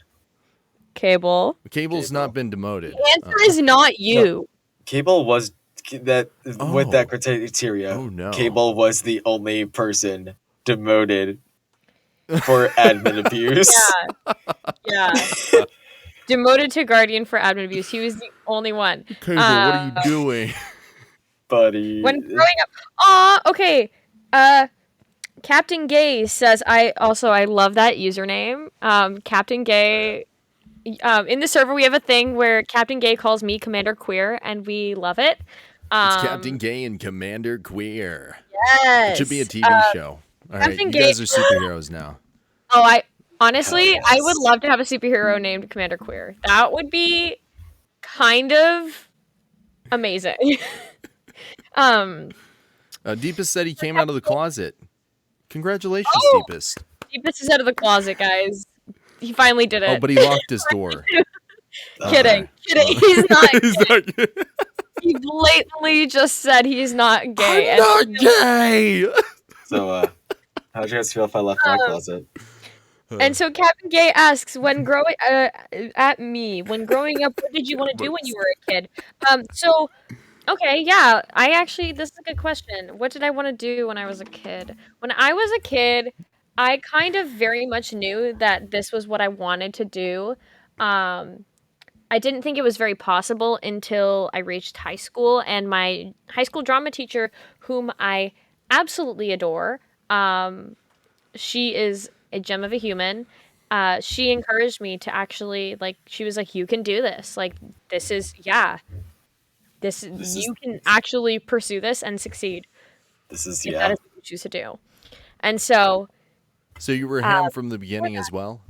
Cable. Cable's not been demoted. The answer is not you. Cable was that with that Oh. criteria. Oh, no. Cable was the only person demoted for admin abuse. Yeah. Demoted to guardian for admin abuse. He was the only one. Cable, what are you doing? Buddy. When growing up. Okay. Captain Gay says I love that username. Captain Gay. In the server we have a thing where Captain Gay calls me Commander Queer, and we love it. It's Captain Gay and Commander Queer. Yes. It should be a TV show. All right, Captain you Gay- guys are superheroes now. Oh, I honestly, Hell yes. I would love to have a superhero named Commander Queer. That would be kind of amazing. Deepest said he came out of the closet. Congratulations, Oh! Deepest. Deepest is out of the closet, guys. He finally did it. Oh, but he locked his door. Kidding. Okay. He's not. He's not gay. He blatantly just said he's not gay. I'm not gay. So, how'd you guys feel if I left my closet? And so Captain Gay asks, when growing when growing up, what did you want to do when you were a kid? So okay, yeah, this is a good question. What did I want to do when I was a kid? When I was a kid, I kind of very much knew that this was what I wanted to do. I didn't think it was very possible until I reached high school, and my high school drama teacher, whom I absolutely adore, she is a gem of a human. She encouraged me to actually, she was like, you can do this. You can actually pursue this and succeed This is, if that is what you choose to do. And so, So you were ham from the beginning as well?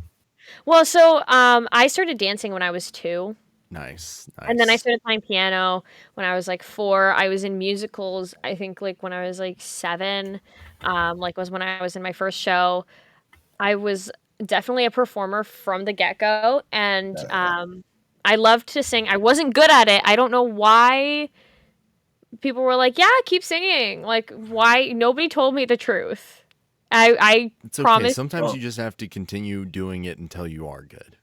I started dancing when I was 2. Nice. And then I started playing piano when I was 4. I was in musicals, I think when I was 7, was when I was in my first show. I was definitely a performer from the get-go, and I loved to sing. I wasn't good at it. I don't know why people were like, yeah, keep singing. Why? Nobody told me the truth. I It's okay. promise. Sometimes you just have to continue doing it until you are good.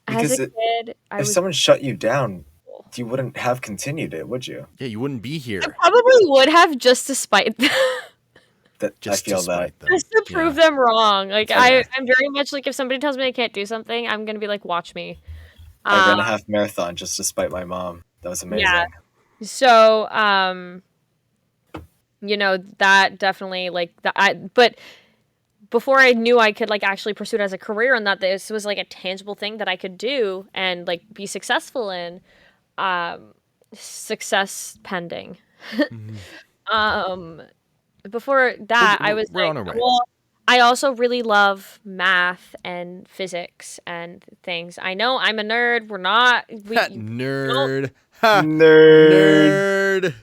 As Because a kid, I if was someone shut you down, you wouldn't have continued it, would you? Yeah, you wouldn't be here. probably would have just to spite them. Just I feel to that. spite them. Just to prove Yeah. them wrong. I'm Yeah. very much if somebody tells me I can't do something, I'm gonna be like, watch me. I ran a half marathon just to spite my mom. That was amazing. Yeah. So, that definitely but before I knew I could actually pursue it as a career and that this was a tangible thing that I could do and be successful in, success pending. Mhm. Before that, I was we're on our way. well, I also really love math and physics and things. I know I'm a nerd. We're not. Ha, We don't. nerd. Ha, Nerd.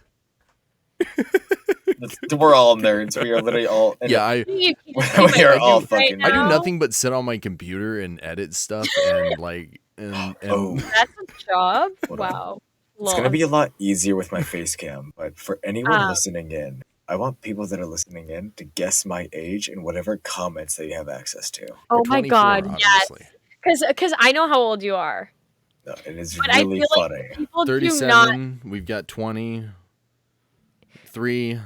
nerd. We're all nerds. We are literally all. Yeah, I You can't see We my are all face right fucking I do now. nothing but sit on my computer and edit stuff and like and Oh. That's a job. Hold on. Wow. It's gonna be a lot easier with my face cam, but for anyone listening in, I want people that are listening in to guess my age and whatever comments they have access to. Oh you're my 24, god, yes. obviously. Because I know how old you are. No, it is But I really feel funny. like people do not. 37. We've got 20. 3.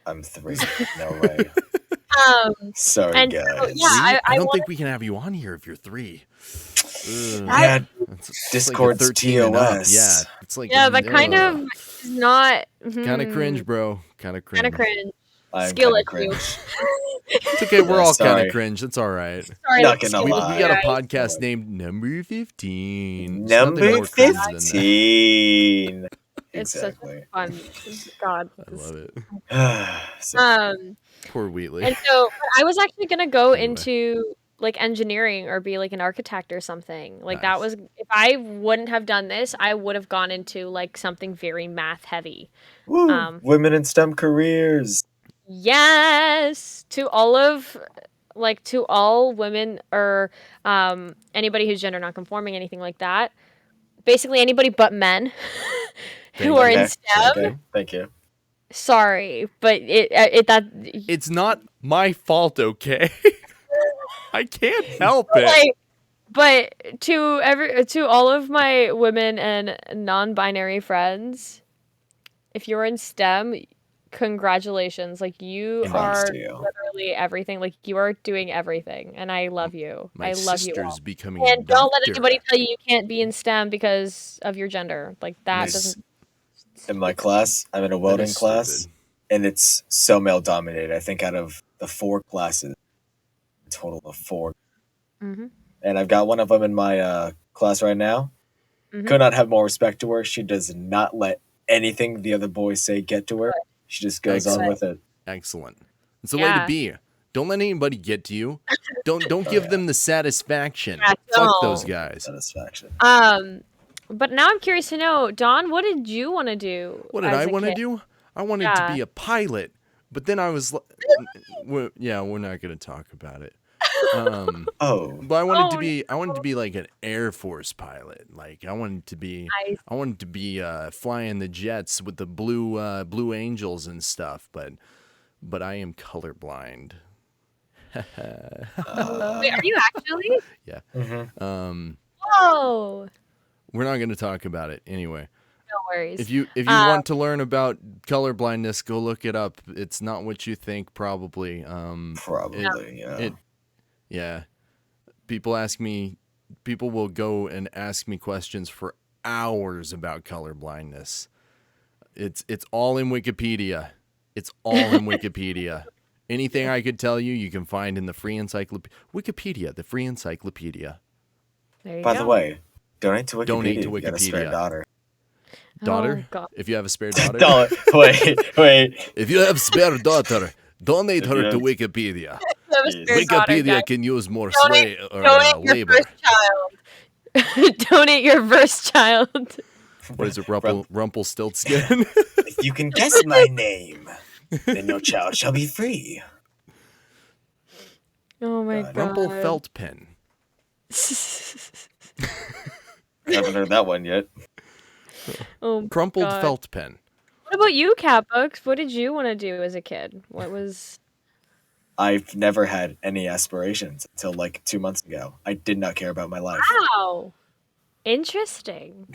I'm 3. No way. Sorry, And guys. so, yeah, I don't wanna- think we can have you on here if you're 3. Ugh. Yeah, It's Discord's like a 13 and up. TOS. Yeah, it's like yeah, that kind of is not kind of cringe, bro. Kind of cringe. Kind of cringe. I'm Skill kinda issue. cringe. It's okay. We're Yeah, all kind sorry. of cringe. It's all right. Sorry, Not that's gonna We, lie. we got a right. podcast named Number 15. There's nothing Number more cringe than that. 15. It's Exactly. such fun. God. I love it. So, Poor Wheatley. And so but I was actually gonna go Anyway. into like engineering or be like an architect or something. Like that Nice. was if I wouldn't have done this, I would have gone into like something very math heavy. woo, women in STEM careers. Yes, to all women or anybody who's gender nonconforming, anything like that. Basically anybody but men who are in Okay, STEM. okay, thank you. Sorry, but It's not my fault, okay? I can't help it. like, but to all of my women and non-binary friends, if you're in STEM, congratulations. Like you Congrats are to you. literally everything. Like you are doing everything, and I love you. My I love you sister's all. becoming a And don't let doctor. anybody tell you you can't be in STEM because of your gender. Like that Nice. doesn't. In my class, I'm in a That welding is class, stupid. and it's so male dominated. I think out of the 4 classes, a total of 4. Mm-hmm. And I've got one of them in my class right now. Mhm. Could not have more respect to her. She does not let anything the other boys say get to her. She just goes on with it. Excellent. It's the way to Yeah. be. Don't let anybody get to you. Don't give yeah. them the satisfaction. Yeah, Fuck those don't. guys. Satisfaction. But now I'm curious to know, Dawn, what did you want to do? What did as I a want to kid? do? I wanted Yeah. to be a pilot, but then I was like, we're not going to talk about it. Oh, But I wanted to Oh, be like an Air Force pilot. Like I wanted to be flying the jets with the blue angels and stuff, but I am colorblind. Wait, are you actually? Yeah. mhm. Whoa. We're not going to talk about it anyway. No worries. If you want to learn about colorblindness, go look it up. It's not what you think, probably. Probably, yeah. Yeah. People will go and ask me questions for hours about colorblindness. It's all in Wikipedia. It's all in Wikipedia. Anything I could tell you, you can find in the free encyclopedia. Wikipedia, the free encyclopedia. There you By go. the way, donate to Wikipedia. Donate to if you got a spare Wikipedia. daughter. Daughter? Oh, God. If you have a spare daughter? Wait. If you have a spare daughter, donate If her you to have- Wikipedia. You have a Yes. spare daughter, Wikipedia guys. can use more Donate your labor. first child. Donate your first child. What is it, Rumpelstiltskin? If you can guess my name, then your child shall be free. Oh my God. Rumpelfeldpen. I haven't heard that one yet. Oh, Crumpled God. felt pen. What about you, Catbooks? What did you want to do as a kid? What was... I've never had any aspirations until like 2 months ago. I did not care about my life. Wow. Interesting.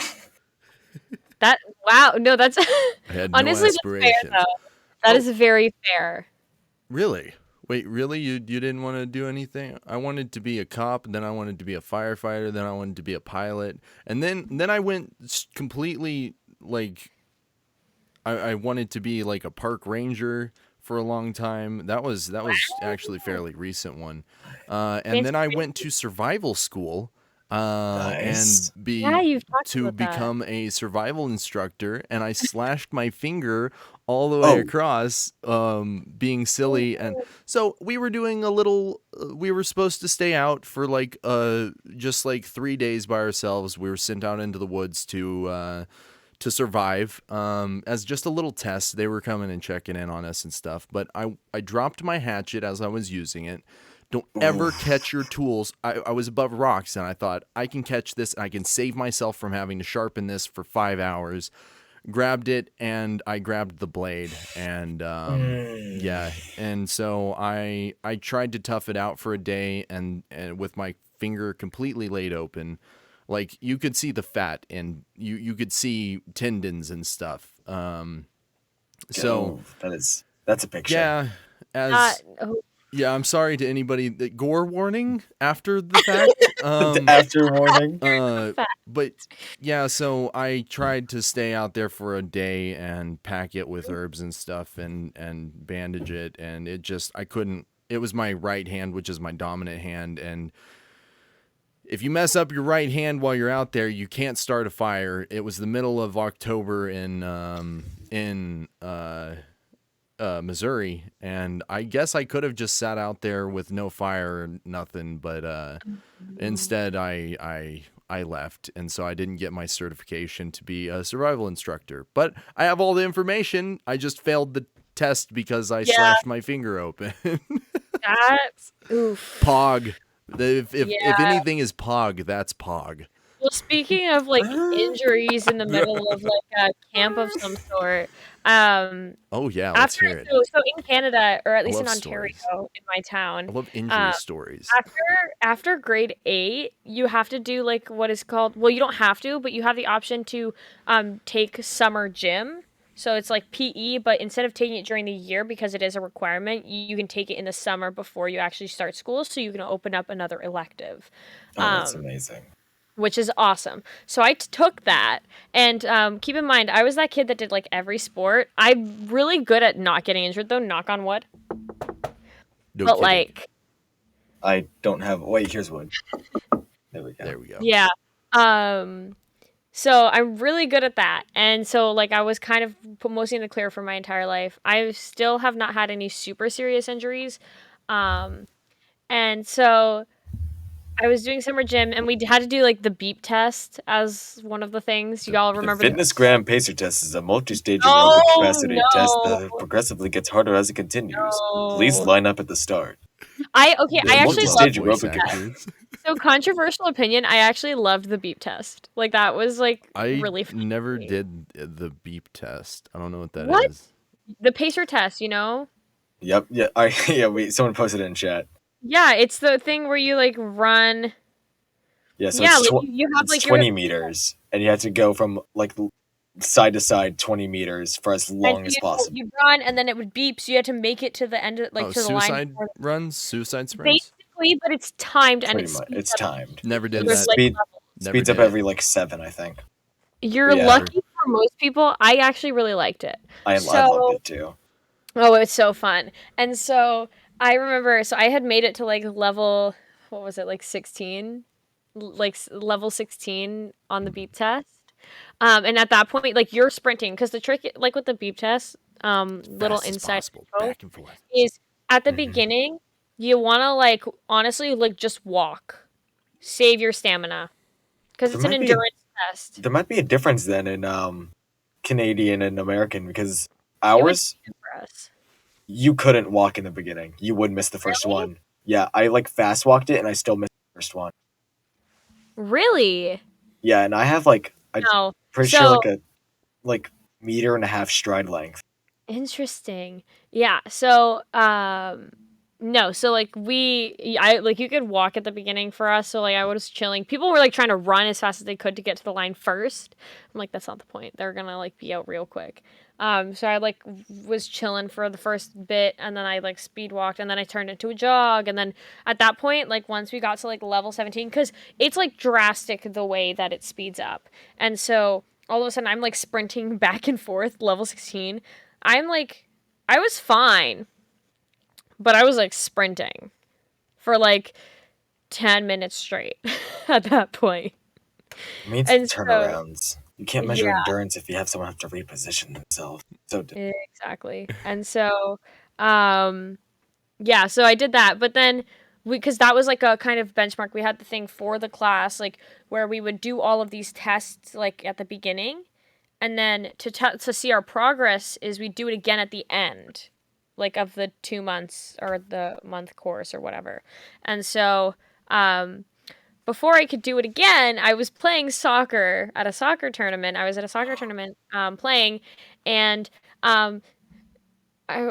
Wow. No, that's... I had no Honestly, that's fair, aspirations. though. That is very fair. Really? Wait, really? You didn't want to do anything? I wanted to be a cop, then I wanted to be a firefighter, then I wanted to be a pilot, and then I went completely like I wanted to be like a park ranger for a long time. That was actually a fairly recent one. And then I went to survival school and Nice. Yeah, be you've talked to about that. become a survival instructor, and I slashed my finger all the way Oh, across, being silly. And so we were doing a little. We were supposed to stay out for like just like 3 days by ourselves. We were sent out into the woods to survive, as just a little test. They were coming and checking in on us and stuff. But I dropped my hatchet as I was using it. Don't ever oof. catch your tools. I was above rocks and I thought, I can catch this. I can save myself from having to sharpen this for 5 hours. Grabbed it and I grabbed the blade, and Mm. yeah. And so I tried to tough it out for a day, and with my finger completely laid open, like you could see the fat, and you could see tendons and stuff. So Oh, that's a picture. yeah, Not. as Oh, yeah, I'm sorry to anybody that gore warning after the fact. The after warning. But yeah, so I tried to stay out there for a day and pack it with herbs and stuff, and bandage it, and it just, I couldn't. It was my right hand, which is my dominant hand, and if you mess up your right hand while you're out there, you can't start a fire. It was the middle of October in Missouri, and I guess I could have just sat out there with no fire or nothing, but instead I left, and so I didn't get my certification to be a survival instructor. But I have all the information. I just failed the test because I yeah, slashed my finger open. that's oof. Pog. If Yeah. anything is Pog, that's Pog. Well, speaking of like injuries in the middle of like a camp of some sort, um, Oh yeah, let's after hear it. so in Canada, or at I least in love Ontario, stories. in my I town, love injury um, stories. after grade 8, you have to do like what is called, well, you don't have to, but you have the option to take summer gym. So it's like PE, but instead of taking it during the year because it is a requirement, you can take it in the summer before you actually start school, so you can open up another elective. Oh, that's Um, amazing. which is awesome. So I took that, and keep in mind, I was that kid that did like every sport. I'm really good at not getting injured, though. Knock on wood. No But kidding. like, I don't have. Wait, here's wood. There we go. There we go. yeah. Um. So I'm really good at that, and so like I was kind of put mostly in the clear for my entire life. I still have not had any super serious injuries, um, and so I was doing summer gym, and we had to do like the beep test as one of the things. You all The remember the Fitness Yes. Gram Pacer Test is a multi-stage aerobic Oh capacity test no. that progressively gets harder as it continues. Please No. line up at the start. I The I actually love loved multi-stage the beep voice aerobic. test. actors. So controversial opinion, I actually loved the beep test. Like that was like I really fun never for me. did the beep test. I don't know what that What? is. The pacer test, you know? Yep. Yeah. I. Yeah. Wait. Someone posted it in chat. Yeah, it's the thing where you like run. Yeah. So Yeah, it's like you have it's like your 20 meters, and you have to go from like side to side 20 meters for as and long as possible. you run and then it would beep, so you had to make it to the end of, like Oh, to the line suicide before runs, suicide sprints. basically, but it's timed and Pretty it much, speeds it's up. timed. Never So did It there's that. like Never speeds up did it. every like 7, I think. you're But yeah, Never. lucky for most people. I actually really liked it. I loved So it too. oh, it's so fun. And so I remember, so I had made it to like level, what was it, like 16? Like level 16 on the beep test. And at that point, like you're sprinting, because the trick, like with the beep test, little Fast as inside possible, info back and forth. is at the Hmm. beginning, you want to like honestly, like just walk, save your stamina, because There it's an might be a endurance test. there might be a difference then in Canadian and American because It was ours for us. you couldn't walk in the beginning. You would miss the first Really? one. Yeah, I like fast walked it and I still missed the first one. Really? Yeah, and I have like I'm No. pretty sure So like a like meter and a half stride length. interesting. Yeah. So, no. So like I like you could walk at the beginning for us. So like I was chilling. People were like trying to run as fast as they could to get to the line first. I'm like, that's not the point. They're gonna like be out real quick. So I like was chilling for the first bit, and then I like speed walked, and then I turned into a jog, and then at that point, like once we got to like level 17, because it's like drastic the way that it speeds up, and so all of a sudden I'm like sprinting back and forth level 16. I'm like, I was fine, but I was like sprinting for like 10 minutes straight at that point. I mean, it's the And so, turnarounds. You can't measure yeah, endurance if you have someone have to reposition themselves. So exactly. And so, um, yeah, so I did that, but then because that was like a kind of benchmark, we had the thing for the class, like where we would do all of these tests like at the beginning, and then to see our progress is we do it again at the end, like of the 2 months or the month course or whatever. And so, before I could do it again, I was playing soccer at a soccer tournament. I was at a soccer tournament playing, and um, I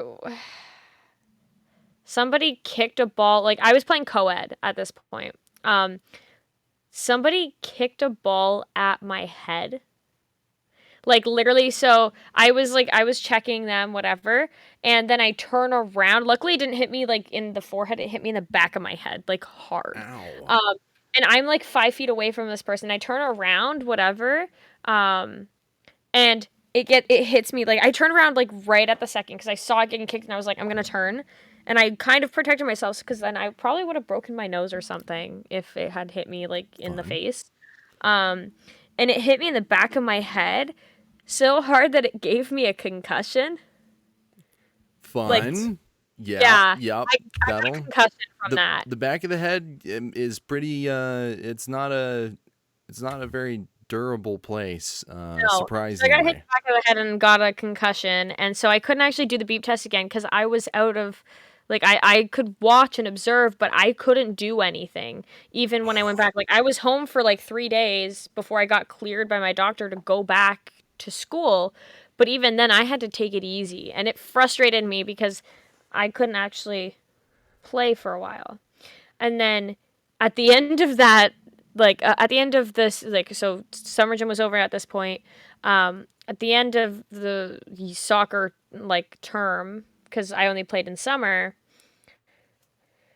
somebody kicked a ball. Like I was playing co-ed at this point. Um, somebody kicked a ball at my head. Like literally, so I was checking them, whatever, and then I turn around. Luckily, it didn't hit me like in the forehead. It hit me in the back of my head, like hard. Ow. Um, and I'm like 5 feet away from this person. I turn around, whatever, um, and it hits me. Like I turn around like right at the second because I saw it getting kicked, and I was like, I'm gonna turn, and I kind of protected myself because then I probably would have broken my nose or something if it had hit me like in the Fun. face. Um, and it hit me in the back of my head so hard that it gave me a concussion. Like, Fun. Yeah. yeah, Yep. I got a That'll concussion from the that. the back of the head is pretty. It's not a very durable place. No, so I got hit in Surprisingly. the back of the head and got a concussion, and so I couldn't actually do the beep test again because I was out of, like, I could watch and observe, but I couldn't do anything. Even when I went back, like, I was home for like 3 days before I got cleared by my doctor to go back to school. But even then, I had to take it easy, and it frustrated me because I couldn't actually play for a while. And then at the end of that, like at the end of this, like so summer gym was over at this point. At the end of the soccer like term, because I only played in summer,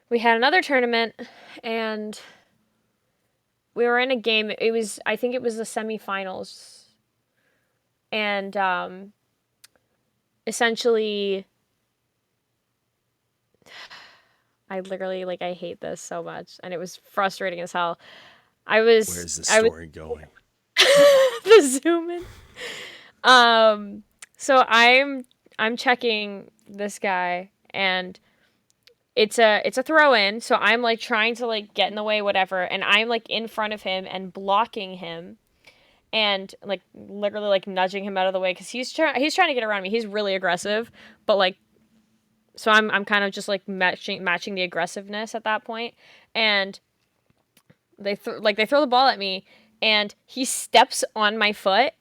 we had another tournament, and we were in a game. It was I think it was the semifinals, and essentially, I literally like I hate this so much, and it was frustrating as hell. Where's the I was story going? the zoom in. So I'm checking this guy, and it's a throw in, so I'm like trying to like get in the way, whatever, and I'm like in front of him and blocking him and like literally like nudging him out of the way because he's trying to get around me. He's really aggressive, but like so I'm kind of just like matching the aggressiveness at that point, and they throw the ball at me, and he steps on my foot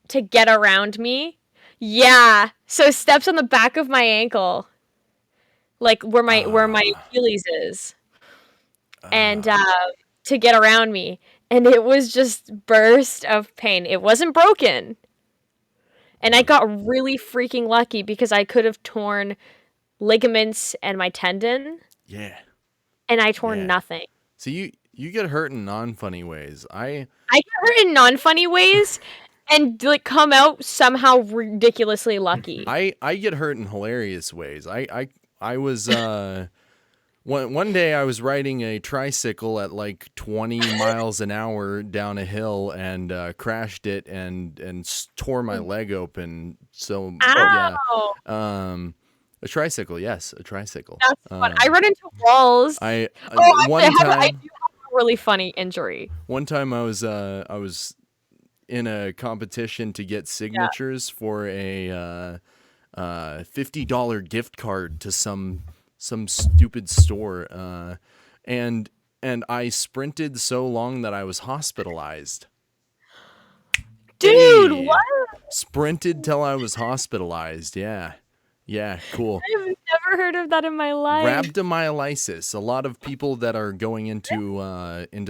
to get around me. Yeah. So steps on the back of my ankle, like where my Ah. Achilles is, and Ah. to get around me. And it was just burst of pain. It wasn't broken. And I got really freaking lucky because I could have torn ligaments and my tendon, Yeah. and I tore Yeah. nothing. So you get hurt in non-funny ways. I get hurt in non-funny ways and like come out somehow ridiculously lucky. I get hurt in hilarious ways. I was one day I was riding a tricycle at like 20 miles an hour down a hill and crashed it and tore my leg open. So yeah, Ow! a tricycle, yes, a tricycle. That's fun. I run into walls. I Oh, one I time do have a really funny injury. I was in a competition to get Yeah. signatures for a $50 gift card to some stupid store, and I sprinted so long that I was hospitalized. Dude, Hey, what? sprinted till I was hospitalized. Yeah, yeah, cool. I've never heard of that in my life. Rhabdomyolysis. A lot of people that are going into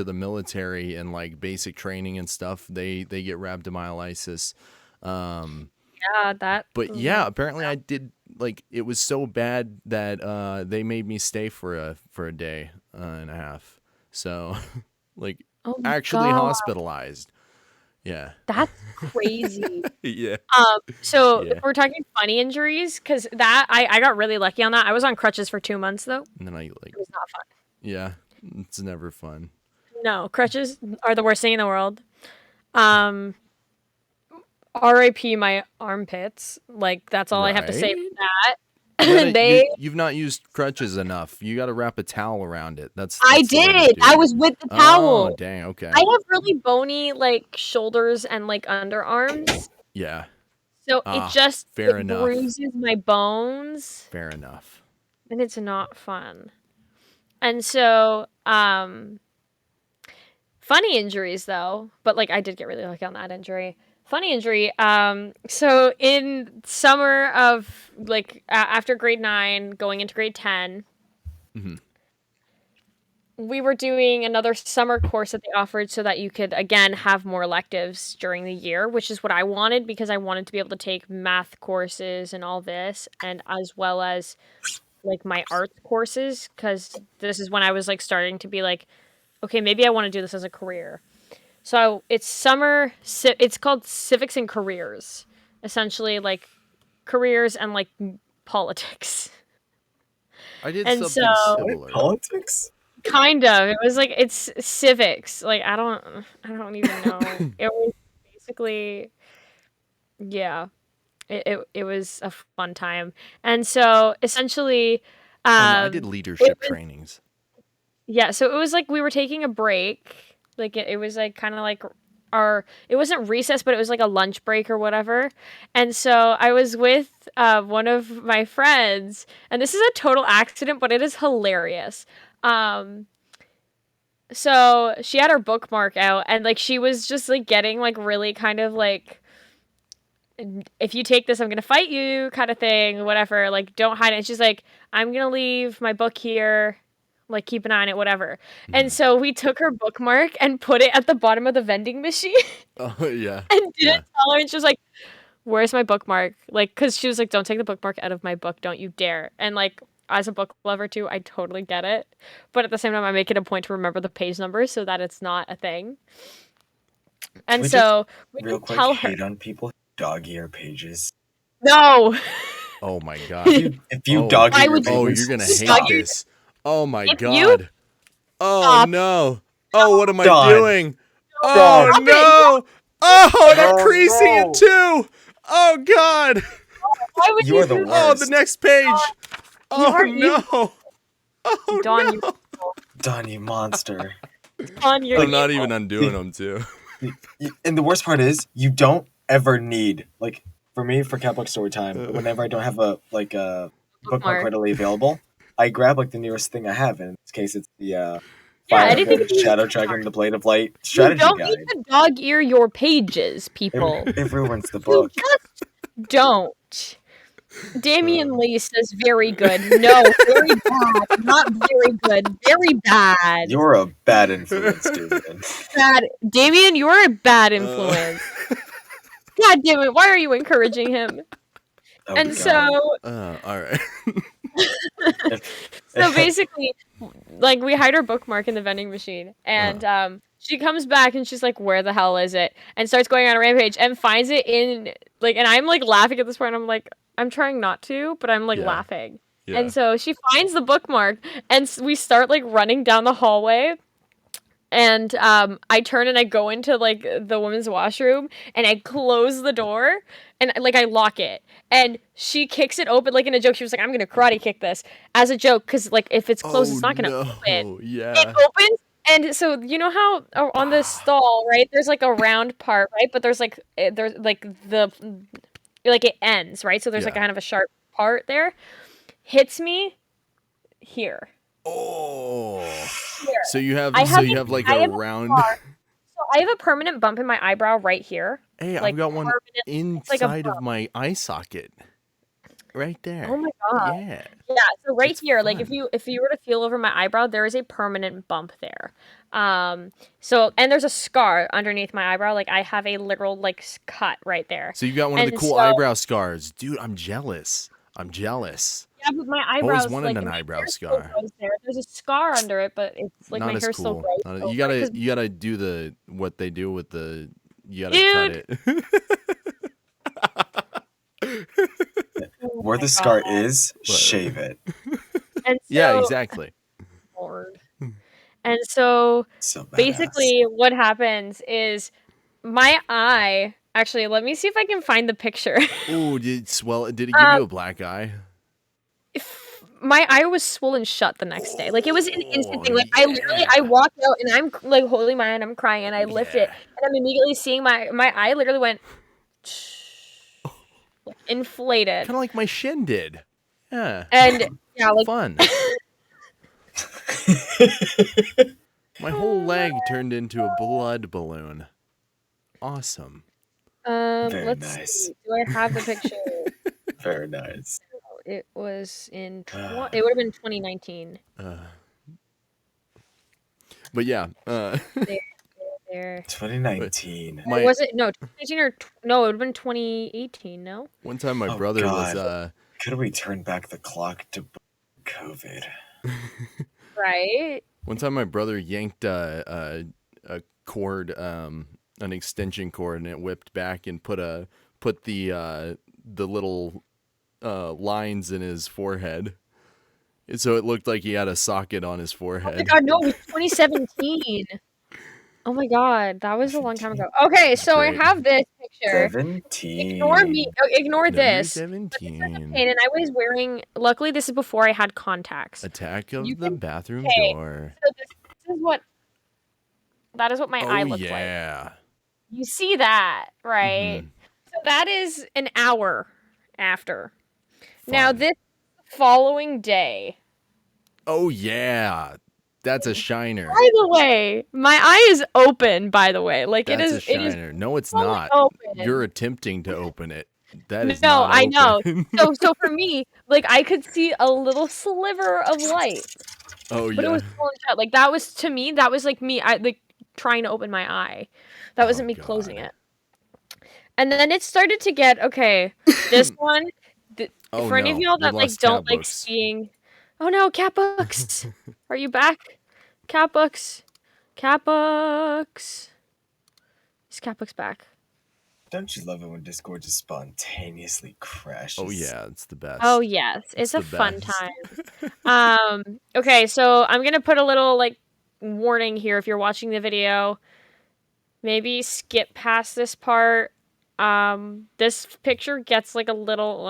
the military and like basic training and stuff, they get rhabdomyolysis. Um, Yeah, that but was yeah, not. apparently I did, like, it was so bad that they made me stay for a day and a half. So like Oh my actually god, hospitalized. Yeah. that's crazy. Yeah. So if Yeah. we're talking funny injuries, because that I got really lucky on that. I was on crutches for 2 months though. And then I like It was not fun. Yeah, it's never fun. No, crutches are the worst thing in the world. Um, R.I.P. my armpits. Like that's all I have to say Right? about You that. gotta they, you've not used crutches enough. You gotta wrap a towel around it. I That's the way to did. do I it. was with the Oh, towel. dang. Okay. I have really bony like shoulders and like underarms, Yeah. so Ah, fair it enough. bruises my bones, Fair enough. and it's not fun. And so, funny injuries though, but like I did get really lucky on that injury. Funny injury. So in summer of like after grade 9, going into grade 10, Hmm. we were doing another summer course that they offered so that you could again have more electives during the year, which is what I wanted because I wanted to be able to take math courses and all this, and as well as like my arts courses because this is when I was like starting to be like, okay, maybe I want to do this as a career. So it's summer. It's called civics and careers, essentially like careers and like politics. I did And so, something What? similar. Politics? kind of, it was like it's civics. Like I don't even know. It was basically, yeah. It was a fun time, and so essentially, Oh no, I did it leadership was trainings. yeah. So it was like we were taking a break. Like it was like kind of like our it wasn't recess, but it was like a lunch break or whatever. And so I was with one of my friends, and this is a total accident, but it is hilarious. Um, so she had her bookmark out, and like she was just like getting like really kind of like, if you take this I'm gonna fight you kind of thing, whatever, like don't hide it. And she's like, I'm gonna leave my book here, like keep an eye on it, whatever. And Hmm. so we took her bookmark and put it at the bottom of the vending machine Oh yeah. and didn't Yeah. tell her, and she was like, where's my bookmark? Like, because she was like, don't take the bookmark out of my book, don't you dare. And like, as a book lover too, I totally get it, but at the same time I make it a point to remember the page numbers so that it's not a thing. Can And we just so we real didn't quick tell her. hate on people who dog ear pages? No. Oh my If god. you Oh. dog ear Why your would Oh, pages, you're gonna you hate dog stop. your this. Oh my if you god. Oh stop, no. Oh, what am I Done. doing? Oh Done. stop it. no. Oh, and I'm Oh creasing it no. too. Oh god. Why would You you are the do Oh, the worst. next page. You Oh are evil, no. Dawn. You Oh no. Done, you monster. Dawn, you're I'm not even evil. undoing them too. And the worst part is, you don't ever need, like, for me, for Catbook story time, whenever I don't have a bookmark Bookmark. readily available, I grab like the nearest thing I have. In this case, it's the Yeah, Fire anything Emblem you use Shadow a Dragon: bookmark. The Blade of Light You strategy don't need guide. to dog ear your pages, It, people. it ruins the You book. just don't. Damian Uh, Lee says very good. No, very bad. Not very good. Very bad. You're a bad influence, Damien. Bad. Damian, you're a bad uh, influence. God damn it, why are you encouraging him? Oh And God. so all right. so basically, like we hide her bookmark in the vending machine, and Uh, she comes back and she's like, "Where the hell is it?" And starts going on a rampage and finds it in like, and I'm like laughing at this point. I'm like, I'm trying not to, but I'm like yeah. laughing. And Yeah. so she finds the bookmark, and we start like running down the hallway. And I turn and I go into like the women's washroom, and I close the door, and like I lock it, and she kicks it open like in a joke. She was like, "I'm gonna karate kick this," as a joke, because like if it's closed, Oh it's not gonna open. no. It Yeah. opens, and so you know how on the stall, right? There's like a round part, right? But there's like the like it ends, right? So there's like Yeah. kind of a sharp part there. Hits me here. Oh. Here. So you I have have like I a have a round. scar. So I have a permanent bump in my eyebrow right here. Hey, I've Like got one permanent. It's like a inside of bump. my eye socket. Right Oh there. my god. Yeah. Yeah, so right It's here, like fun. if you were to feel over my eyebrow, there is a permanent bump there. So and there's a scar underneath my eyebrow. Like I have a literal like cut right there. So you got one of the And cool so eyebrow scars. Dude, I'm jealous. I'm jealous. yeah, but my I've always eyebrows wanted like an my eyebrow hair still scar. grows there. There's a scar under it, but it's like my Not as hair still cool. grows Not, over it. Cause you gotta do the what they do with the you gotta cut dude, it. oh Where my the god. scar is, But shave it. And yeah, so exactly. Lord. And so So badass. basically what happens is my eye, actually, let me see if I can find the picture. Ooh, did it swell? Did it give um, you a black eye? my eye was swollen shut the next day. Like, it was an instant Oh thing. Like, I yeah. walked out and I'm like holding my eye and I'm crying and I Oh lift it yeah. and I'm immediately seeing my eye literally went like, inflated. Kind of like my shin did. Yeah. And yeah, like, Fun. My whole oh my. leg turned into a blood balloon. Awesome. Very Let's nice. see. Do I have the picture? Very nice. It was in it would have been 2019. But yeah. There, there. 2019. Or My was it no 2019 or no? It would have been 2018. No. one time my Oh brother was God. Could we turn back the clock to COVID? Right. one time my brother yanked a cord, an extension cord, and it whipped back and put the little lines in his forehead. So it looked like he had a socket on his Oh my forehead. God, no, it was 2017. Oh my God, that was a long time ago. Okay, so I Great. have this picture. 17. Ignore me. Ignore Number this. But this is a 17. pain, and I was wearing. Luckily, this is before I had contacts. Attack You of the can. bathroom Okay, door. so this is what. That is what my eye Oh looked like. yeah. You see that, right? Mm-hmm. So that is an hour after. Now, Fun. this following day. Oh yeah. That's a shiner. By the way, my eye is open, by the way. Like, That's a it is shiner. No, it's fully not. You're open. attempting to open it. That is No, not I know. open. So for me, like, I could see a little sliver of light, Oh but it yeah. was swollen shut. Like, that was, to me, that was like me, like trying to open my eye. That Oh wasn't me closing god. it. And then it started to get, okay, this one, Oh for any of no. y'all We that like lost don't like Catbooks. seeing, oh no, Catbooks, are you back? Catbooks, Catbooks, is Catbooks back? Don't you love it when Discord just spontaneously crashes? Oh yeah, it's the best. Oh yes, It's it's a the fun best. time. Okay, so I'm gonna put a little like warning here if you're watching the video. Maybe skip past this part. This picture gets like a little.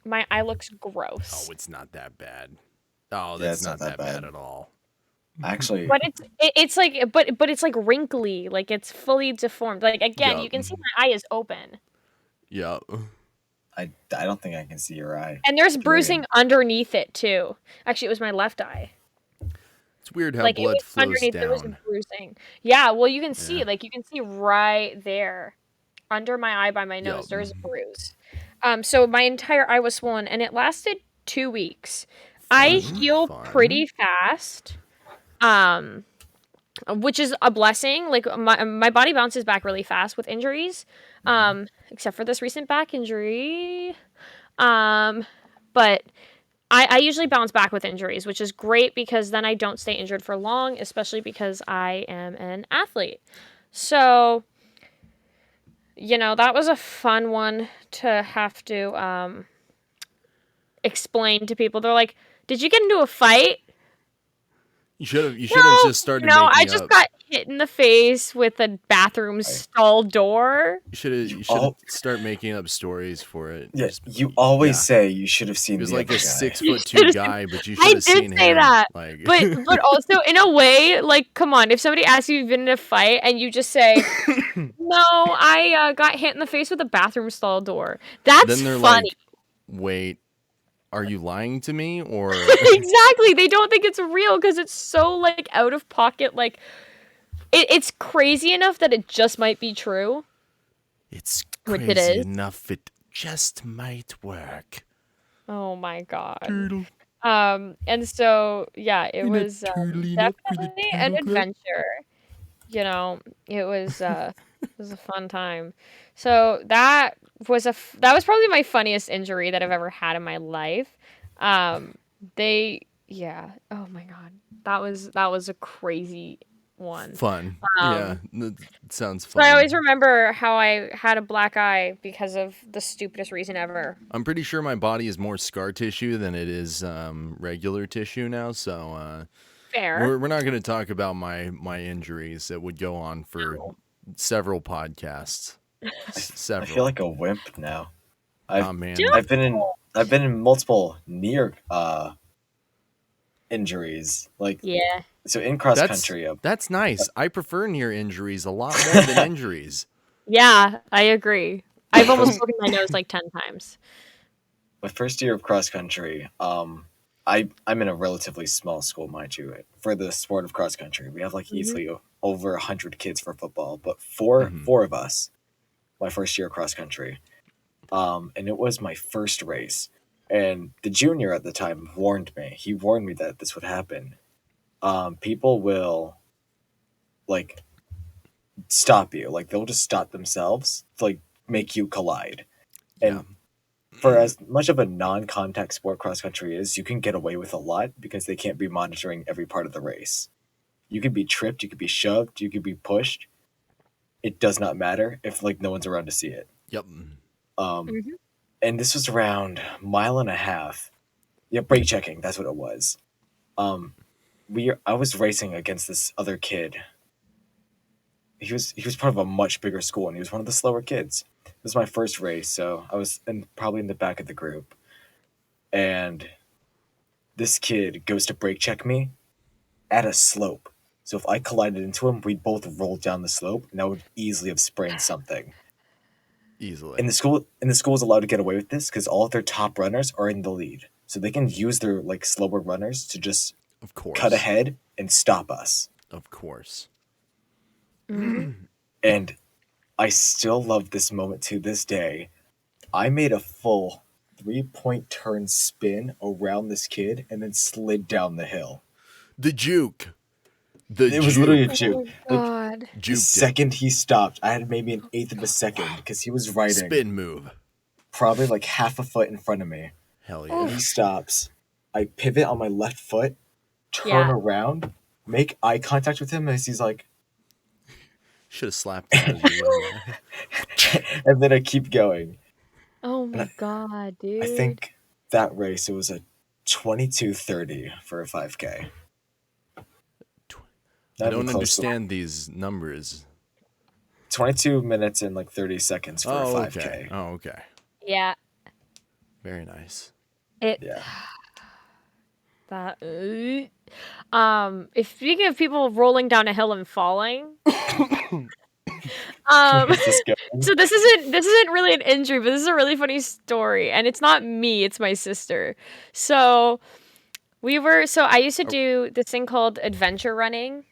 My eye looks gross. Oh, it's not that bad. Oh, Yeah, that's it's not not that that bad bad. at all. Actually, But it's like but it's like wrinkly, like it's fully deformed. Like again, you Yup. can see my eye is open, Yup. I don't think I can see your eye. and there's Period. bruising underneath it too. Actually, it was my left eye. It's weird how Like it blood was flows underneath. There was down. bruising. Yeah, well, you can see, Yeah. like you can see right there, under my eye by my nose. Yup. There's a bruise. So my entire eye was swollen, and it lasted 2 weeks. I Fun. heal Fun. pretty fast. Which is a blessing. Like my body bounces back really fast with injuries, except for this recent back injury. But I usually bounce back with injuries, which is great because then I don't stay injured for long, especially because I am an athlete. So, that was a fun one to have to explain to people. They're like, "Did you get into a fight?" You should have No, just started I making just up. got hit in the face with a bathroom stall door. You should have start making up stories for it. Yeah, Just, you always yeah. say you should have He seen was the like other a guy. 6'2" guy, but you should I have did seen say him. that, Like, but also in a way, like, come on, if somebody asks you if you've been in a fight and you just say, "No, I got hit in the face with a bathroom stall door," that's then they're funny. like, "Wait, are you lying to me or?" Exactly, they don't think it's real because it's so like out of pocket. Like, it's crazy enough that it just might be true. It's Which it crazy is. enough it just might work. Oh my god. Turtle. And so yeah, it In a was turtly neck with a definitely an turtle club. adventure. It was it was a fun time. So that that was probably my funniest injury that I've ever had in my life. Yeah. Oh my god. That was a crazy one. Fun. Yeah, that sounds So I always fun. remember how I had a black eye because of the stupidest reason ever. I'm pretty sure my body is more scar tissue than it is regular tissue now, so Fair. We're not going to talk about my injuries. It would go on for No. several podcasts. I feel Several. like a wimp now. Oh I've man, Don't. I've been in multiple near injuries. Like Yeah. so in cross that's country, that's nice. I prefer near injuries a lot more than injuries. Yeah, I agree. my I've almost first broken my nose like 10 times. my first year of cross country, I'm in a relatively small school, mind you. For the sport of cross country, we have like Hmm. easily over 100 kids for football, but Hmm. four of us. My first year of cross country, and it was my first race. And the junior at the time warned me. He warned me that this would happen. People will like stop you, like they'll just stop themselves, to, like make you collide. Yeah. And for as much of a non-contact sport cross country is, you can get away with a lot because they can't be monitoring every part of the race. You could be tripped, you could be shoved, you could be pushed. It does not matter if like no one's around to see it. Yep. Um, Hmm. and this was around mile and a half. Yeah, brake checking. That's what it was. Um, I was racing against this other kid. He was part of a much bigger school, and he was one of the slower kids. It was my first race, so I was probably in the back of the group. And this kid goes to brake check me at a slope. So if I collided into him, we'd both roll down the slope, and I would easily have sprained something. Easily. And the school is allowed to get away with this because all of their top runners are in the lead, so they can use their like slower runners to just Of cut course. ahead and stop us. Of course. Hmm. And I still love this moment to this day. I made a full 3-point turn spin around this kid and then slid down the hill. The juke. The It was literally a juke. juke. Oh Like God. the Juked it. second he stopped, I had maybe an eighth of a second because he was riding Spin move. probably like half a foot in front of me. Hell Oh. yeah. He stops. I pivot on my left foot, turn Yeah. around, make eye contact with him as he's like, Should have slapped him as you went by. and then I keep going. Oh And my God, I dude. think that race, it was a 22:30 for a 5K. I Not even don't close to understand these numbers. 22 minutes and like 30 seconds for a Oh, 5K. okay. Oh, okay. Yeah. Very nice. It Yeah. that. If speaking of people rolling down a hill and falling, Where's this going? so this isn't really an injury, but this is a really funny story, and it's not me, it's my sister. So I used to Oh. do this thing called adventure running,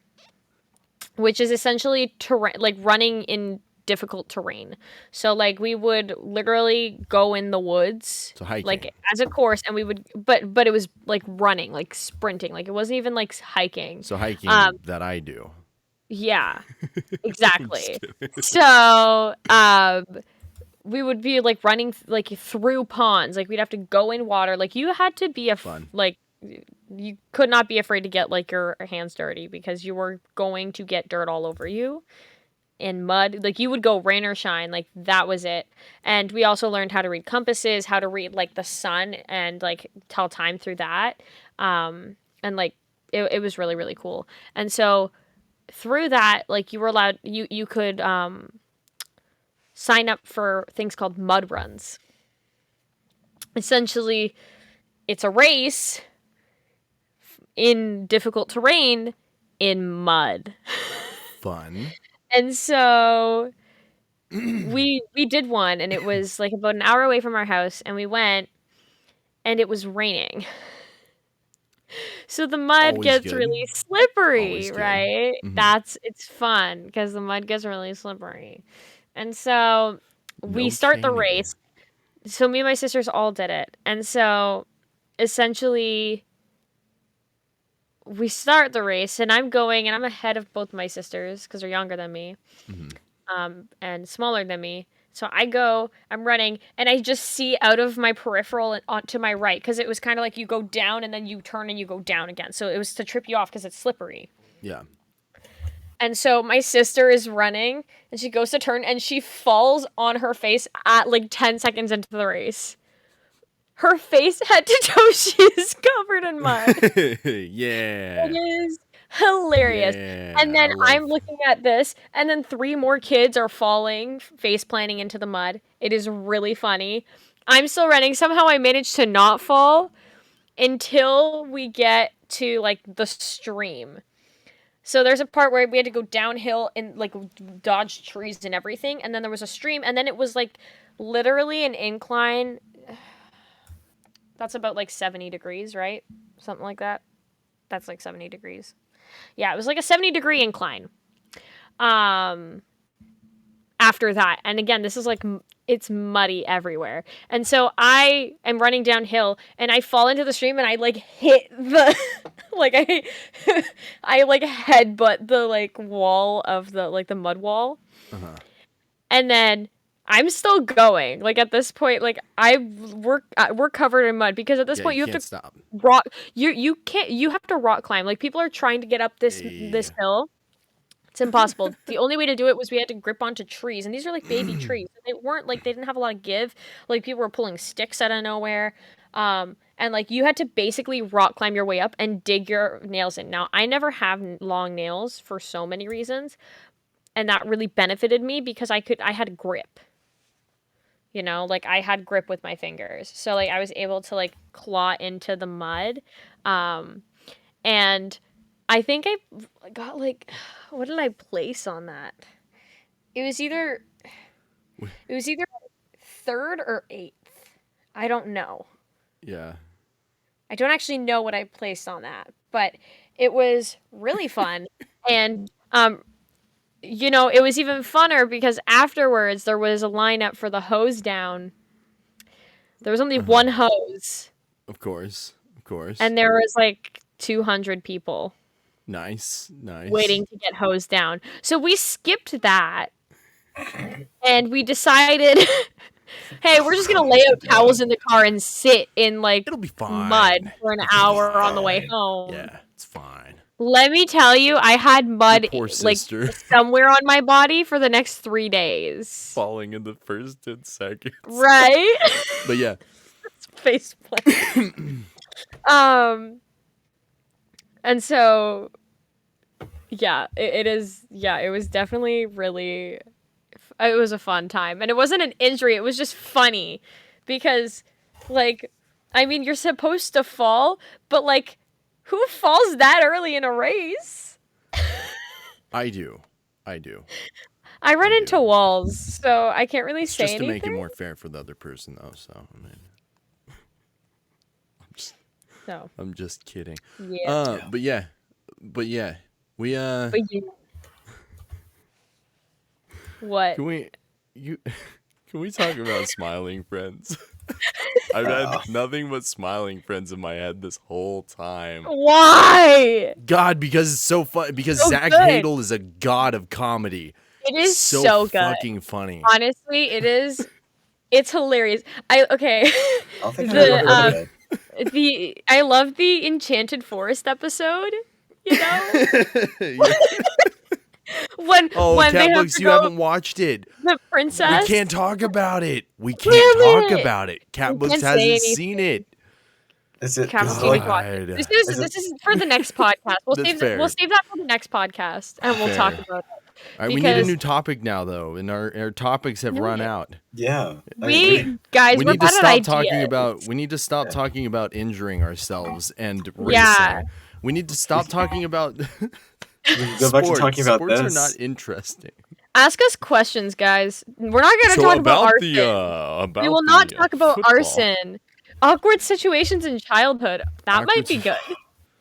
which is essentially terrain, like running in difficult terrain. So like we would literally go in the woods, So hiking. like as a course, and we would, but it was like running, like sprinting, like it wasn't even like hiking. So hiking Um, that I do. yeah, Just exactly. kidding. So we would be like running like through ponds, like we'd have to go in water, like you had to be Fun. like you could not be afraid to get like your hands dirty because you were going to get dirt all over you in mud. Like you would go rain or shine, like that was it. And we also learned how to read compasses, how to read like the sun and like tell time through that. And like it was really really cool. And so through that, like you were allowed, you could sign up for things called mud runs. Essentially, it's a race in difficult terrain in mud. Fun. And so we did one, and it was like about an hour away from our house, and we went, and it was raining. So the mud Always gets good. really slippery, Always good. right? Mhm. It's fun because the mud gets really slippery. And so we No start the chaining. race. So me and my sisters all did it. And so essentially we start the race, and I'm going, and I'm ahead of both my sisters because they're younger than me, Mhm. and smaller than me. So I go, I'm running, and I just see out of my peripheral and onto my right because it was kind of like you go down and then you turn and you go down again. So it was to trip you off because it's slippery. Yeah. And so my sister is running, and she goes to turn, and she falls on her face at like 10 seconds into the race. Her face head to toe, she is covered in mud. Yeah. It is hilarious. And Yeah. then I'm looking at this, and then 3 more kids are falling, face planting into the mud. It is really funny. I'm still running. Somehow I managed to not fall until we get to like the stream. So there's a part where we had to go downhill and like dodge trees and everything, and then there was a stream, and then it was like literally an incline. That's about like 70 degrees, right? Something like that. That's like 70 degrees. Yeah, it was like a 70-degree incline. Um After that. And again, this is like it's muddy everywhere. And so I am running downhill and I fall into the stream and I like hit the like I like headbutt the like wall of the like the mud wall. Uh-huh. And then I'm still going. Like at this point, like we're covered in mud because at this point you you can't have to stop. rock. You can't. You have to rock climb. Like people are trying to get up this hill. It's impossible. The only way to do it was we had to grip onto trees, and these are like baby trees. They weren't like they didn't have a lot of give. Like people were pulling sticks out of nowhere. And like you had to basically rock climb your way up and dig your nails in. Now I never have long nails for so many reasons, and that really benefited me because I had grip. You know, like I had grip with my fingers. So like I was able to like claw into the mud. And I think I got like what did I place on that? It was either it was either 3rd or 8th. I don't know. Yeah. I don't actually know what I placed on that, but it was really fun. And you know, it was even funner because afterwards there was a lineup for the hose down. There was only one hose. Of course. Of course. And there was like 200 people Nice. waiting to get hosed down. So we skipped that and we decided, hey, we're just going to lay out towels in the car and sit in like It'll be fine. mud for an hour on the way home. Yeah, it's fine. Let me tell you, I had mud Your poor like sister. somewhere on my body for the next 3 days. Falling in the first 10 seconds. Right? But yeah. Face plant. And so yeah, it was definitely really it was a fun time. And it wasn't an injury, it was just funny because like I mean, you're supposed to fall, but like who falls that early in a race? I do. I run into walls, so I can't really say Just to anything. make it more fair for the other person though, so I mean No. I'm just kidding. Yeah. But yeah. We But you... What? Can we talk about smiling friends? I've had nothing but smiling friends in my head this whole time. Why? God, because it's so fun. Because So Zach good. Hadel is a god of comedy. It is so good. fucking funny. Honestly, it is. It's hilarious. Okay. I don't think I've ever heard of it. I love the Enchanted Forest episode. You know, when they have Catbooks, to you go, haven't watched it. the princess. We can't talk about it. We Damn can't talk it. about it. Catbooks can't say hasn't anything. seen it. Is it Catbooks, is you it need like to watch it. God. This is for the next podcast. We'll That's save fair. we'll save that for the next podcast, and we'll talk Fair. about it. All right, we need a Because- new topic now, though, and our topics have run out. Yeah. I agree. We guys, We we're need to bad at stop ideas. talking about. We need to stop talking about injuring ourselves and racing. Yeah. We need to stop talking about. We can go back to sports. talking about Sports this. are not interesting. Ask us questions, guys. We're not going to talk about arson. About We will not the, talk about football. arson. Awkward situations in childhood. That might Awkward be good.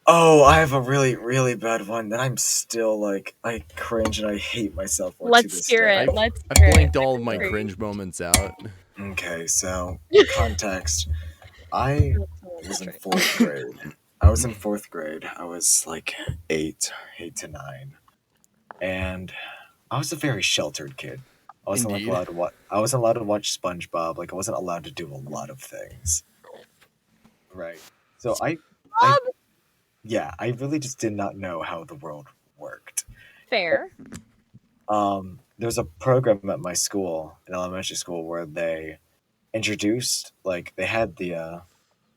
Oh, I have a really, really bad one that I'm still like, I cringe and I hate myself for. to Let's this hear day. it. Let's I hear it. blanked all of my Agree. cringe moments out. Okay, so context. I was in 4th grade. I was like 8 to 9, and I was a very sheltered kid. I wasn't Indeed. allowed to watch. I wasn't allowed to watch SpongeBob. Like I wasn't allowed to do a lot of things. Right. So I I really just did not know how the world worked. Fair. There was a program at my school, in elementary school, where they introduced, like they had the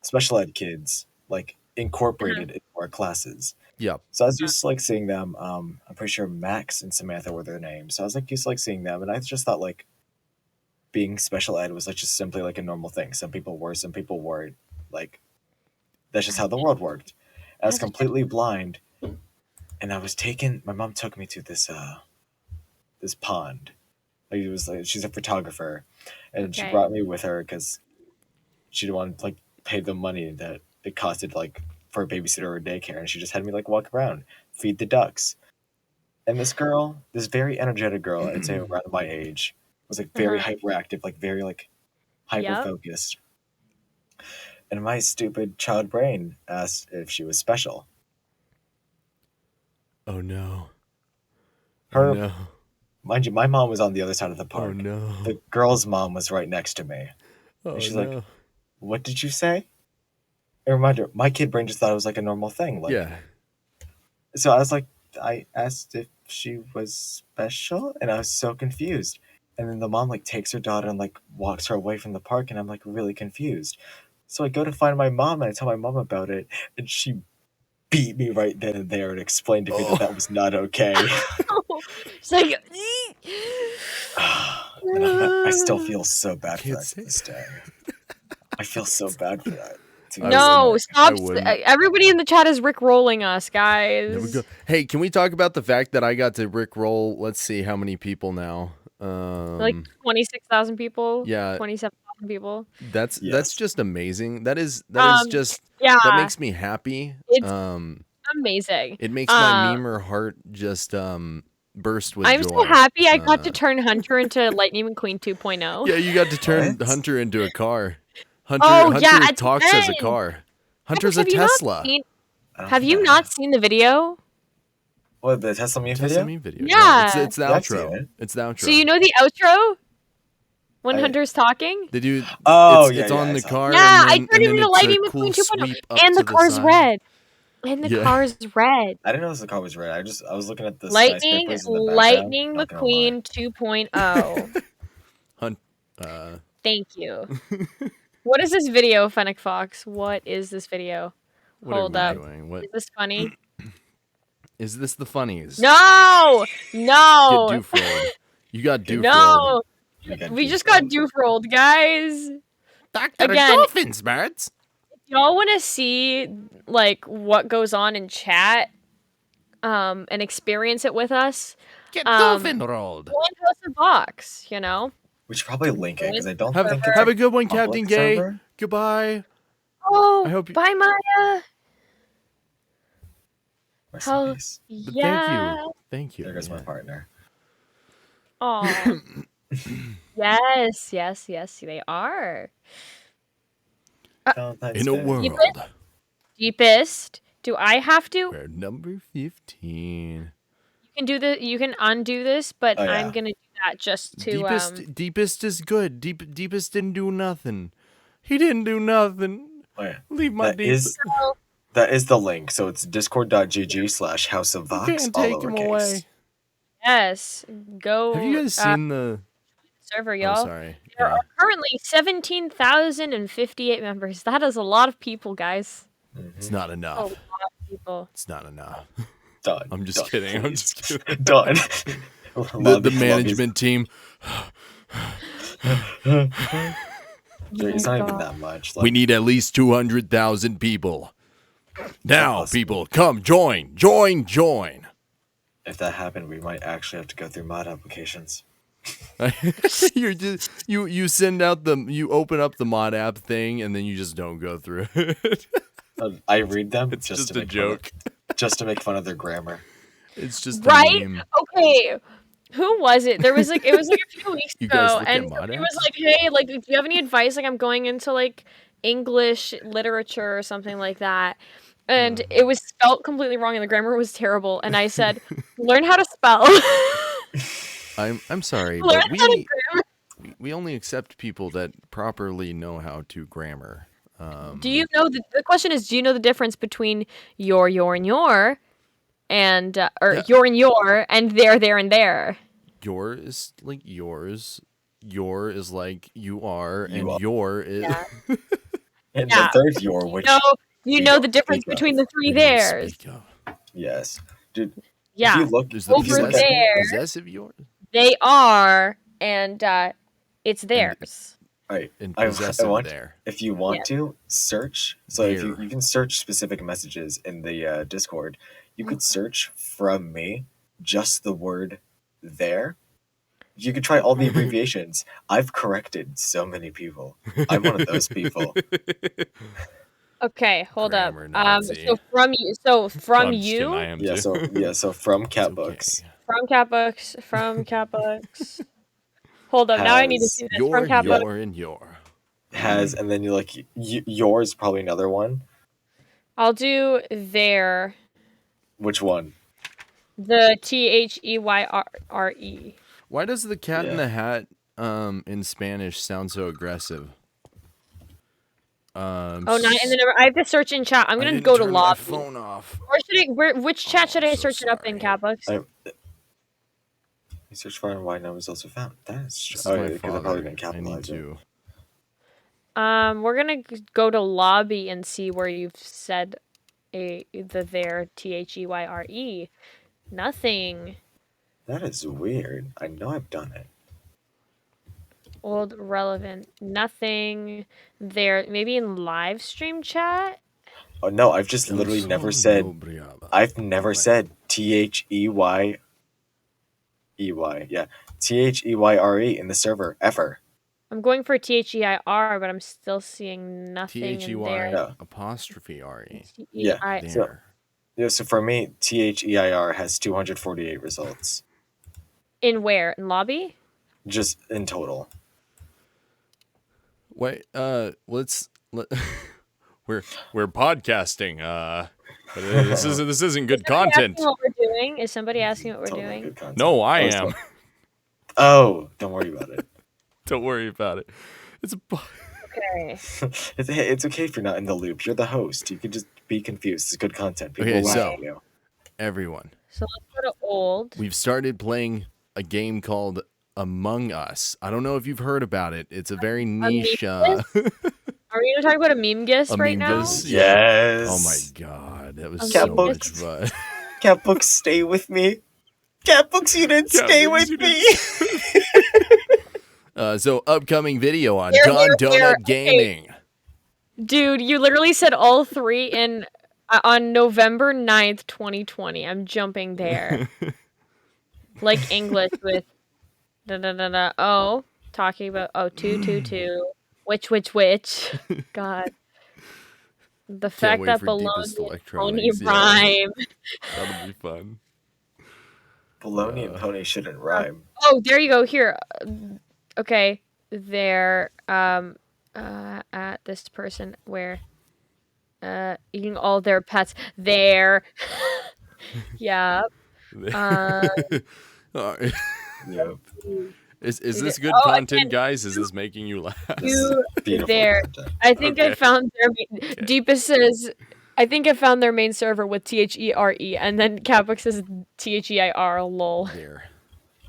special ed kids like Mhm. incorporated into our classes. Yep. So I was used to like seeing them. I'm pretty sure Max and Samantha were their names. So I was like used to like seeing them, and I just thought like being special ed was like just simply like a normal thing. Some people were, some people weren't. Like that's just how the world worked. I was As it should. completely blind, and I was taken. My mom took me to this pond. Like, it was like she's a photographer, and she Okay. brought me with her because she didn't want to like pay the money that it costed like for a babysitter or a daycare, and she just had me like walk around, feed the ducks. And this girl, this very energetic girl, I'd say around my age, was like very Uh-huh. hyperactive, like very like hyper Yep. focused. And my stupid child brain asked if she was special. Oh no. Oh Her, no. mind you, my mom was on the other side of the Oh park. no. The girl's mom was right next to me. And Oh she's like, no. "What did you say?" A reminder, my kid brain just thought it was like a normal thing. Like, Yeah. so I was like, I asked if she was special, and I was so confused. And then the mom like takes her daughter and like walks her away from the park, and I'm like really confused. So I go to find my mom and I tell my mom about it, and she beat me right then and there and explained to me that Oh. that was not okay. It's like. And I still feel so bad for Can't that to say. this day. I feel so bad for that. I No, wouldn't. stop! I wouldn't. Everybody in the chat is Rick rolling us, There we go. guys. Hey, can we talk about the fact that I got to Rickroll? Let's see how many people now. Like 26,000 people, Yeah, 27,000 people. that's Yes. just amazing. That is Um, just that yeah, makes me happy. it's amazing. It makes my Uh, memer heart just burst with I'm so joy. happy I got to turn Hunter into Lightning McQueen 2.0. Yeah, you got to turn What? Hunter into a car. Oh yeah, Hunter at the talks as a end. car. Guys, Hunter's a Tesla. I don't Have think you I not have. seen the video? What, the Tesla meme Tesla video? meme video. Yeah. It's the Yeah, I've seen outro. it. It's the outro. So you know the outro when I- Hunter's talking? They do. Oh, it's yeah, on I the saw it. car, Yeah, and I then turned him and then into it's a Lightning cool McQueen 2.0, sweep up and to the car's side. red. And the Yeah. car's red. I didn't know the car was red. I was looking at the Lightning skyscrapers in the background. Lightning Not gonna lie. McQueen 2.0. Hunt. Thank you. What is this video, Fennec Fox? What is this video? What Hold are up. we doing? What Is this funny? is this? The funnies? No! Get No! doof rolled. You got doof rolled. No! We got We just Doof got rolled. doof rolled, guys. Doctor Again. Dolphins, birds. Y'all want to see like what goes on in chat, and experience it with us? Get Um, dolphin rolled. Go into us a box, you know. We should probably link it because I don't Have, think it's have a a good one, public Captain Gay. server. Goodbye. Oh, I hope you- bye, Maya. Rest How- in peace. But Yeah. Thank you. There goes my Yeah. partner. Oh. Yes, yes, yes, they are. Valentine's In a Day. world Deepest. Do I have to? where number 15. You can undo this, but Oh, yeah. I'm gonna do that just to Deepest is good. Deepest didn't do nothing. He didn't do nothing. Oh, yeah. Leave my That deep. that is the link. So it's discord.gg/House of Vox. Can't all take him lowercase. away. yes, go Have you guys seen the? server, Oh, y'all. sorry. There Yeah. are currently 17,058 members. That is a lot of people, guys. It's not A enough. lot of people. It's not enough. Done. I'm just Done, kidding. I'm please. just kidding. Done. The management team. It's not even that much. We need at least 200,000 people. Now, Awesome. people, come join. Join. If that happened, we might actually have to go through mod applications. you send out you open up the mod app thing and then you just don't go through it. I read them. It's just just to a make joke. just to make fun of their grammar. It's just Right? a meme. Okay. Who was it? There was like it was like a few weeks You guys ago, look at and mod somebody was apps? like, "Hey, like, do you have any advice? Like, I'm going into like English literature or something like that." And it was spelt completely wrong, and the grammar was terrible. And I said, "Learn how to spell." I'm sorry, Learn but how to grammar. we only accept people that properly know how to grammar. Do you know the question is, do you know the difference between your, and your, and or Yeah. your, and there, and there? Yours, like yours, your is like you are, You and are. your is. Yeah. And Yeah. the third your, You which know, you we know don't the difference speak of. between the three We don't theirs. speak of. Yes, dude. If Yeah. you look, There's the if you Over look at there, possessive your, they are, and it's theirs. right, and I possessive want there. if you want Yes. to search. So if There. you can search specific messages in the Discord, you could search from me just the word there. You could try all the abbreviations. I've corrected so many people. I'm one of those people. Okay, hold up. Grammar Nazi. So from you, so from I'm just kidding. I you, am Yeah. too. So from It's Catbooks okay. from Catbooks. Hold up, now I need to has see this from Your, Catbooks. and your. and then you like yours probably another one. I'll do their, Which one? the THEYRE. Why does the cat in Yeah. the hat in Spanish sound so aggressive? Oh, not in the number. I have to search in chat. I'm I gonna didn't go to turn my lobby. phone off. Or which chat Oh, should I'm I so search it up in, sorry. Catbooks? I search for and why no is also found. That is This is true. my Because I probably father. didn't I capitalize need it. to. We're gonna go to lobby and see where you've said their THEYRE. Nothing. That is weird. I know I've done it. Old relevant. Nothing there. Maybe in live stream chat? Oh no, I've just El literally never sol said. no brillaba. I've never Right. said THEYEY. Yeah, THEYRE in the server ever. I'm going for THEIR, but I'm still seeing nothing in there. Yeah. apostrophe re. Yeah. TEI. So There. yeah. So for me, THEIR has 248 results In where? In lobby? just in total. Wait. Let's. We're podcasting. But this isn't good content. Asking what we're doing? Is somebody asking what we're Totally doing? good content. No, I Oh, am. Oh, don't worry about it. Don't worry about it. It's a. Okay. It's okay if you're not in the loop. You're the host. You can just be confused. It's good content. People Okay, will laugh so- at you. Everyone. So let's go to old. We've started playing a game called Among Us. I don't know if you've heard about it. It's a very niche. Are we gonna talk about a meme guess A right meme now? guess? Yeah. Yes. Oh my god, that was Cat so books. much fun. Catbooks, stay with me. Catbooks, you didn't stay Catbooks, with you me. So upcoming video on Where, Don where, Donut where? Okay. Gaming. Dude, you literally said all three in on November 9th, 2020. I'm jumping there. Like English with da da da da. Oh, talking about 222. Which. God. The fact wait that for Bologna Deepest and Pony Electronics, yeah. rhyme. That'll be fun. Bologna and pony shouldn't rhyme. Oh, there you go. Here. Okay. They're at this person where eating all their pets. There. Yeah. Alright. Yeah. Is Is this it- good oh, content, again, guys? Is this making you laugh? You Beautiful there. content. I think I Okay. found their Deepest says I think I found their main server with THERE and then Catbook says THEIR lol. There.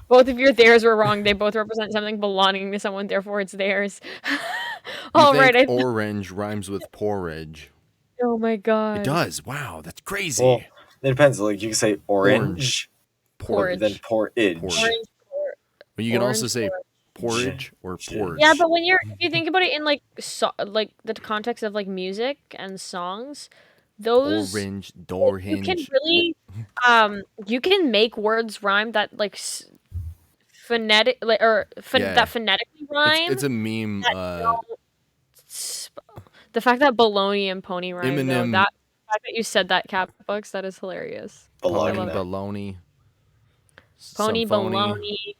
Both of your theirs were wrong. They both represent something belonging to someone, therefore it's theirs. You All think right. orange rhymes with porridge? Oh my god. It does. Wow, that's crazy. Well, it depends. Like you can say orange, Porridge. then porridge. Porridge. Orange. But you can also orange say porridge. porridge or Gin. porridge. Yeah, but if you think about it in like like the context of like music and songs, those Orange, door you can hinge. really you can make words rhyme that like phonetic like Yeah. that phonetically rhyme. It's a meme. The fact that bologna and pony rhyme though, Eminem- that the fact that you said that Catbooks, that is hilarious. Bologna. Pony love it. baloney. Pony Symphony. baloney.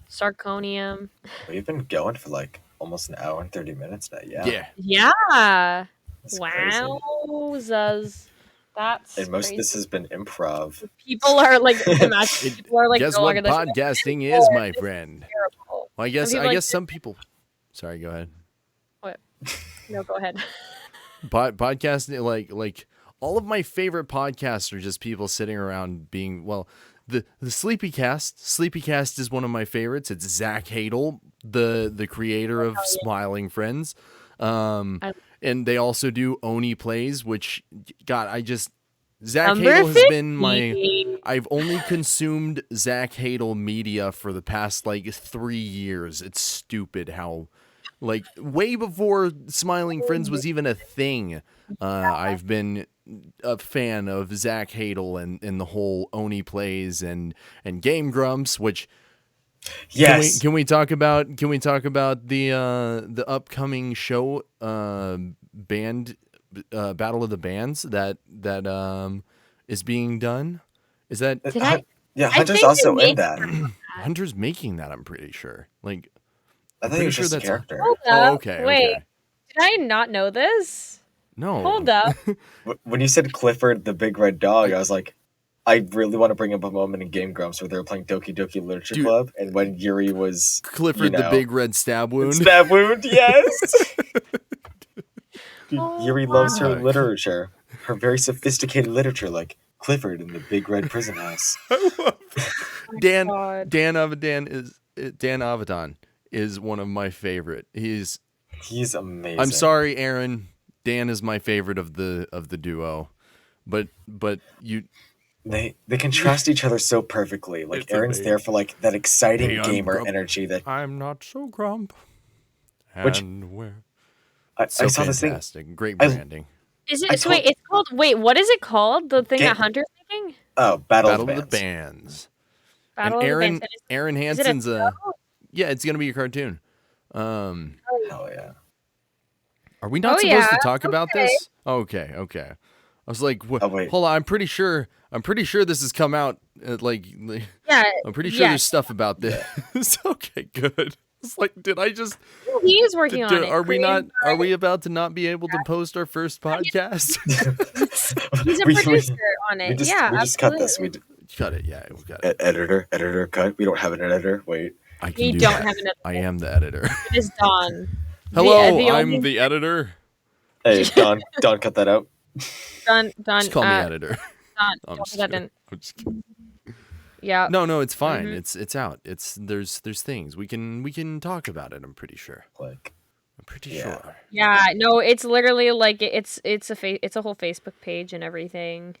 Sarconium. We've been going for like almost an hour and 30 minutes now. Yeah. Yeah. Yeah. That's crazy. Wowzers. That's And most crazy. of this has been improv. People are like imagine people are like Guess no what longer listening. podcasting is, my friend? Terrible. Well, I guess people, like, some people. Sorry, go ahead. No, go ahead. Podcasting, like all of my favorite podcasts are just people sitting around being, well, the Sleepycast. Sleepycast is one of my favorites. It's Zach Hadel, the creator of Smiling Friends. I- And they also do Oni Plays, which God, Zach Number Hadel has been 50. I've only consumed Zach Hadel media for the past like 3 years. It's stupid how like way before Smiling Friends was even a thing. I've been a fan of Zach Hadel and the whole Oni Plays and Game Grumps, which Yes. can we talk about the upcoming show band Battle of the Bands that is being done? Is that Did I? Yeah, I Hunter's think also they in that. Hunter's making that? I'm pretty sure. Like I think pretty it was sure just a that's character. Hold Oh, up. okay, Wait. okay. Did I not know this? No. Hold up. When you said Clifford the Big Red Dog, I was like, I really want to bring up a moment in Game Grumps where they were playing Doki Doki Literature Dude. Club, and when Yuri was Clifford the Big Red Stab Wound. stab wound, yes. Dude, Oh Yuri loves her my. literature, her very sophisticated literature, like Clifford in the Big Red Prison House. Dan God. Dan Avedon is one of my favorite. He's amazing. I'm sorry, Aaron. Dan is my favorite of the duo, but you. They contrast each other so perfectly. Like It's Aaron's amazing. there for like that exciting Hey, I'm gamer Grump. energy that I'm not so grump. Which- And where? I So saw this thing. fantastic. Great I- branding. Is I it? So wait, told- it's called. Wait, what is it called? The thing Game- that Hunter's making? Oh, Battle Battle of of the the Bands. Bands. Battle And of the Aaron Bands. Aaron Is it a Hansen's show? yeah, it's gonna be a cartoon. Hell yeah. Are we not Oh, supposed to yeah, talk about okay. this? Okay. I was like, Oh, wait. hold on. I'm pretty sure this has come out. Yeah. I'm pretty sure yes. there's stuff about this. Okay, good. It's like, did I just? He is working on it. Are we not? created Are we about to not be able to post our first podcast? He's a We- producer on it. We just yeah, we just cut this. We absolutely. Cut it. Yeah, we got it. editor cut. We don't have an editor. Wait. I can We do don't that. have an editor. I am the editor. It is Dawn. Hello, the I'm only- the editor. Hey, Don, cut that out. Dawn. Just call me editor. Dawn. I'm Don't just put that kidding. in. I'm just kidding. Yeah. No, it's fine. Mhm. It's out. There's things we can talk about it. I'm pretty sure. Like, I'm pretty Yeah. sure. Yeah. No, it's literally like it's a whole Facebook page and everything.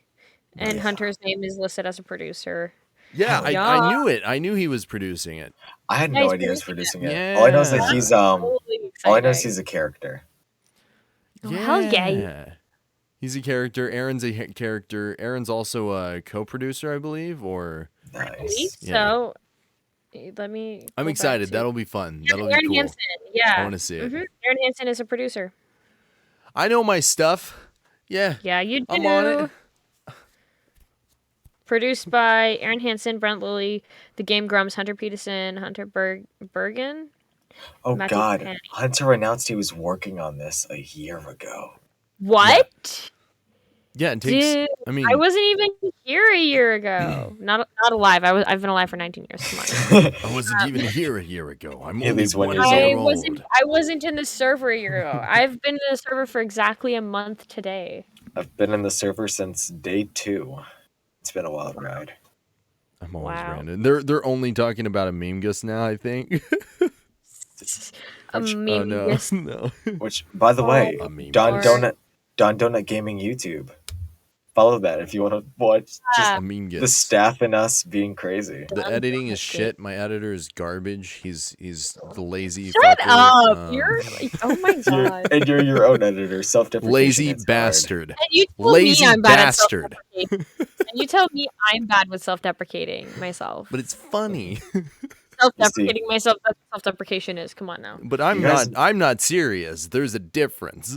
And Yeah. Hunter's name is listed as a producer. Yeah, Hell I yeah. knew it. I knew he was producing it. I had Yeah, no he's idea he was producing producing it. it. All I know is that Yeah. he's Totally all I know is exciting. he's a character. Oh, hell yeah. He's a character. Aaron's a character. Aaron's also a co-producer, I believe, or I believe Nice. Yeah. so. Let me. I'm go back excited. to- That'll be fun. That'll Aaron be cool. Hansen. Yeah. I want to see it. Mhm. Aaron Hansen is a producer. I know my stuff. Yeah. Yeah, you do. I'm on it. Produced by Aaron Hansen, Brent Lilly, The Game Grumps, Hunter Peterson, Hunter Bergen. Oh Matthew God, Penny. Hunter announced he was working on this a year ago. What? Yeah, it takes. Dude, I mean, I wasn't even here a year ago. Not alive. I've been alive for 19 years. Come on. I wasn't even here a year ago. I'm At only least 1 1 year year I old. wasn't in the server a year ago. I've been in the server for exactly a month today. I've been in the server since day 2. It's been a wild ride. I'm always Wow. random. They're only talking about a meme gus now. I think. A Which- meme Oh no, yes. no. Which, by the way, A meme Don gus. Donut Gaming YouTube. Follow that if you want to watch just A meme gus. the staff and us being crazy. The Don editing is Donut shit. My editor is garbage. He's the lazy. Shut fucker. up! You're oh my You're, god. and you're your own editor. Self-deprecation. lazy is hard. bastard. And you tell Lazy me I'm bad bastard. at self-deprecating. And you tell me I'm bad with self-deprecating myself. But it's funny. Self-deprecating myself. That's what self-deprecation is. Come on now. But I'm You guys- not. I'm not serious. There's a difference.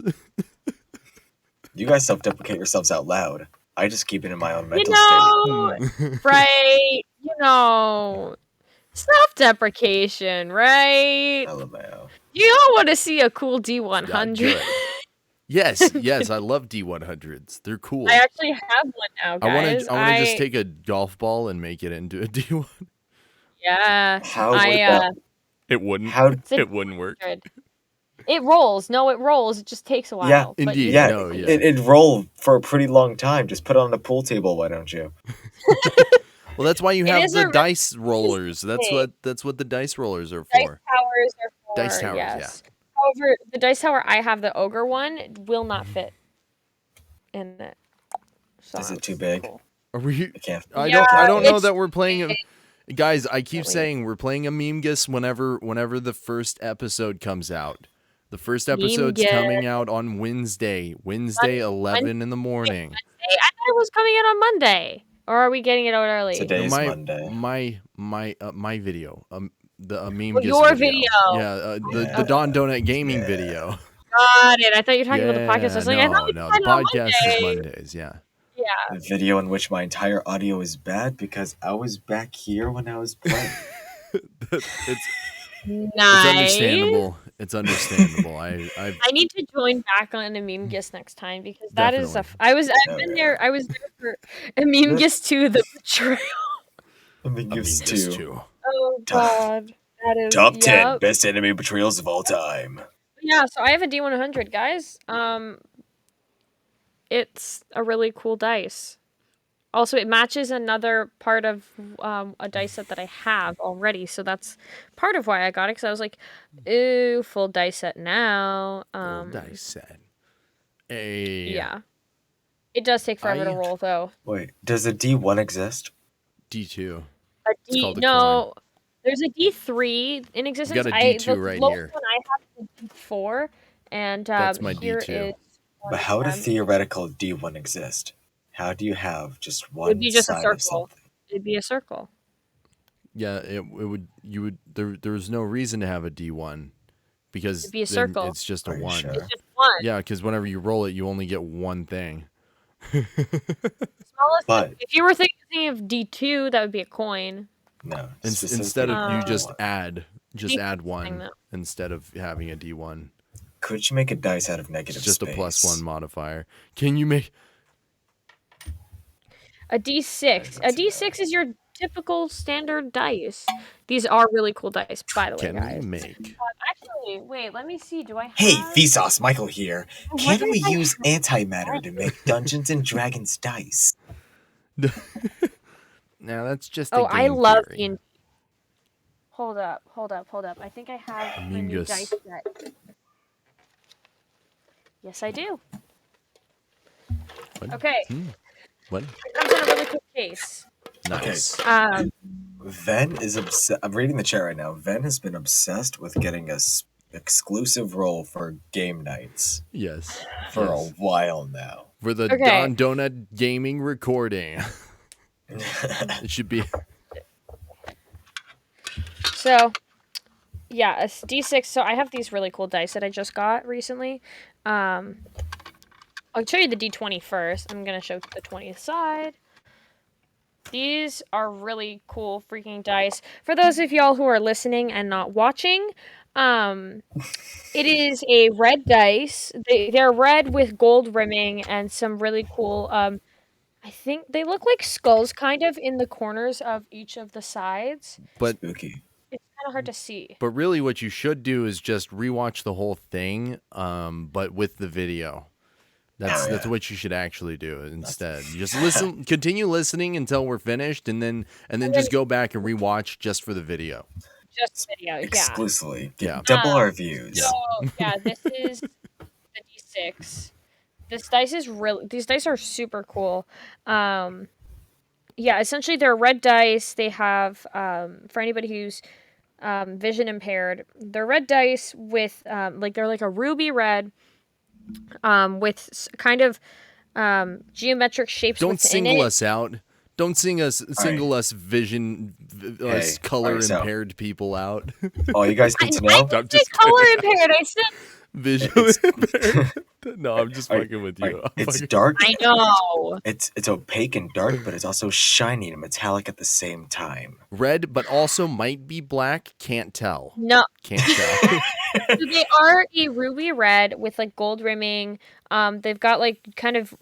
You guys self-deprecate yourselves out loud. I just keep it in my own You mental know, Hmm. right? You know, self-deprecation, right? state. LMAO. You don't want to see a cool Not D100. good. Yes. I love D100s. They're cool. I actually have one now, guys. I want to just take a golf ball and make it into a D1. Yeah. How would I that? It wouldn't. How? It's a It wouldn't work. good. It rolls. No, it rolls. It just takes a while. Yeah, but indeed. you- Yeah, No, yeah. It rolled for a pretty long time. Just put it on the pool table, why don't you? Well, that's why you It have is the a dice rollers. thing. That's what the dice rollers are Dice for. towers are Dice for, towers, yeah. yes. However, the dice tower I have, the ogre one, will not fit in it. So Is it too that's big? cool. Are we? I can't. I Yeah, don't know it's that we're playing. big. Guys, I keep Really. saying we're playing a meme guess whenever the first episode comes out. The first episode's Guess. coming out on Wednesday, 11 in the morning. Hey, I thought it was coming out on Monday. Or are we getting it out early? Today's my Monday. my video, the meme Oh, guess your video. video. Yeah, the Yeah. Don Donut gaming Yeah. video. Got it. I thought you were talking about the podcast. I was like, I thought we no, had the it on podcast Monday. is Mondays. Yeah. Yeah. A video in which my entire audio is bad because I was back here when I was playing. It's Nice. understandable. It's understandable. I need to join back on a meme guess next time because that is a. Definitely. I've been there. I was there for a meme guess 2, the betrayal. Let me give guess two. too. Oh God, that is Top 10 yep. best enemy betrayals of all time. Yeah, so I have a D100, guys. It's a really cool dice. Also, it matches another part of a dice set that I have already, so that's part of why I got it. Because I was like, "Ooh, full dice set now." Full dice set. Hey. Yeah, it does take forever to roll, though. Wait, does a D1 exist? D2. A It's D, called a no, there's a D3 in existence. got a D2 the right lowest here. one I have is a D4, and That's my here D2. is one But of how would a them. theoretical D1 exist? How do you have just It'd one be just a side of circle. something? It'd be a circle. Yeah, it would. You would. There's no reason to have a D1 because It'd be a then circle. it's just a Are you one. sure? It's just one. Yeah, because whenever you roll it, you only get one thing. Smallest. But If you were thinking of D2, that would be a coin. no. Instead of you just D1. add D4 one thing, though. instead of having a D1. Could you make a dice out of It's negative just space? a +1 modifier. Can you make A D6. A D6 is your typical standard dice. These are really cool dice, by the way, Can we guys. make? Actually, wait, let me see. Do I have... Hey, Vsauce, Michael here. I Can wonder we if I use have- antimatter to make Dungeons and Dragons dice? Now that's just. Oh, a game I love theory. D&D. Hold up. I think I have a new Amingus. dice set. Yes, I do. What? Okay. What? It comes in a really cool case. Nice. Ven is obsessed. I'm reading the chat right now. Ven has been obsessed with getting a exclusive role for game nights Yes. for a Yes. while now. For the Okay. Don Donut gaming recording. It should be. So, yeah, a D6. So I have these really cool dice that I just got recently. I'll show you the D20 first. I'm going to show the 20th side. These are really cool freaking dice. For those of y'all who are listening and not watching, it is a red dice. They're red with gold rimming and some really cool, I think they look like skulls kind of in the corners of each of the sides. But Spooky. It's kind of hard to see. But really, what you should do is just rewatch the whole thing, but with the video. That's what you should actually do instead. You just listen, continue listening until we're finished, and then just go back and rewatch just for the video. Just video, yeah. Exclusively. Get Yeah. double our views. So yeah, this is the D6. These dice are super cool. Yeah, essentially they're red dice. They have for anybody who's vision impaired, they're red dice with they're like a ruby red with kind of geometric shapes Don't within single it. us out. Don't single us vision, us color alright, so- impaired people out. All you guys need to I know. didn't say color impaired. I said Vision impaired. No, I'm just fucking with you. I'm It's fucking- dark. I know. It's opaque and dark, but it's also shiny and metallic at the same time. Red, but also might be black. Can't tell. No, Can't tell. so they are a ruby red with like gold rimming. They've got like kind of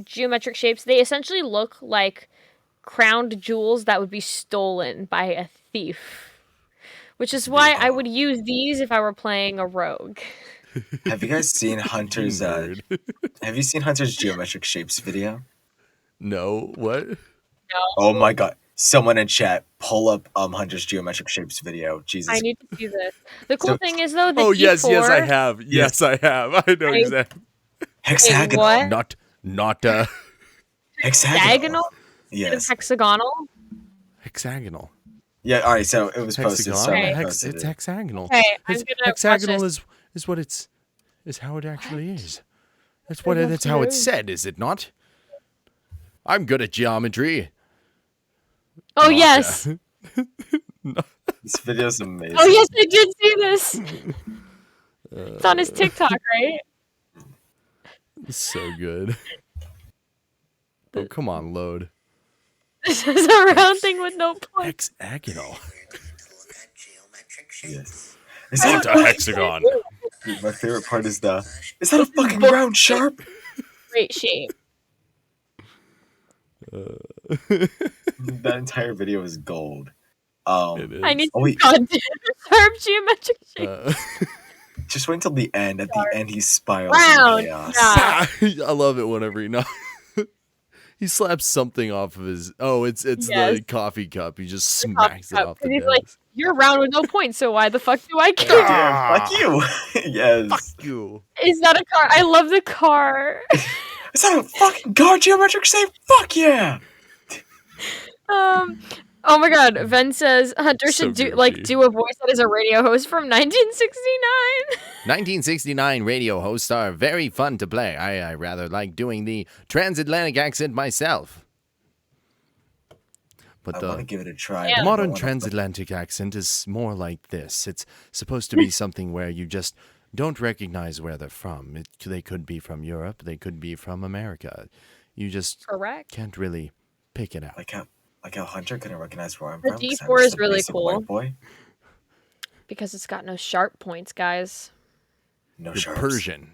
geometric shapes. They essentially look like crowned jewels that would be stolen by a thief. Which is why I would use these if I were playing a rogue. Have you guys seen Hunter's? Nerd. Have you seen Hunter's geometric shapes video? No, what? Oh my god! someone in chat pull up Hunter's geometric shapes video. I Jesus. need to see this. The cool So- thing is though, the Oh D4, yes, I have. Yes, I have. I know I- exactly. Hexagonal. what? Not Hexagonal? Yes. Hexagonal? hexagonal. Yeah. All right. So it was posted. So Okay. I posted It's it. hexagonal. Okay, I'm It's- gonna watch hexagonal this. is what it's is how it actually is. That's I'd love that's to how know. it's said, is it not? I'm good at geometry. Oh Not, yes. This video's amazing. Oh yes, I did see this. It's on his TikTok, right? It's so good. Oh, come on, load. This is a round thing with no points. Hexagonal. Yes. Is that Not a hexagon. Dude, my favorite part is the. Is that a fucking round sharp? Great shape. That entire video is gold. It is. I need Oh, to wait. goddamn sharp geometric shape. Just wait until the end. At the end, he spirals Round. in chaos. Yeah. I love it whenever he slaps something off of his. Oh, it's Yes. the coffee cup. He just The smacks coffee it cup, off 'cause the he's desk. like, you're round with no points, so why the fuck do I care? Damn, fuck you. Yes. Fuck you. Is that a car? I love the car. Is that a fucking car geometric shape? Fuck yeah. Oh my god, Ven says Hunter So should Gucci. do a voice that is a radio host from 1969. 1969 radio hosts are very fun to play. I rather like doing the transatlantic accent myself. But I want to the give it a try. Yeah. but I modern don't wanna- transatlantic accent is more like this. It's supposed to be something where you just don't recognize where they're from. They could be from Europe. They could be from America. You just Correct. can't really pick it out. Like how Hunter couldn't recognize where I'm The from. 'cause I'm D4 just is a really basic cool. White boy. Because it's got no sharp points, guys. No You're sharps. Persian.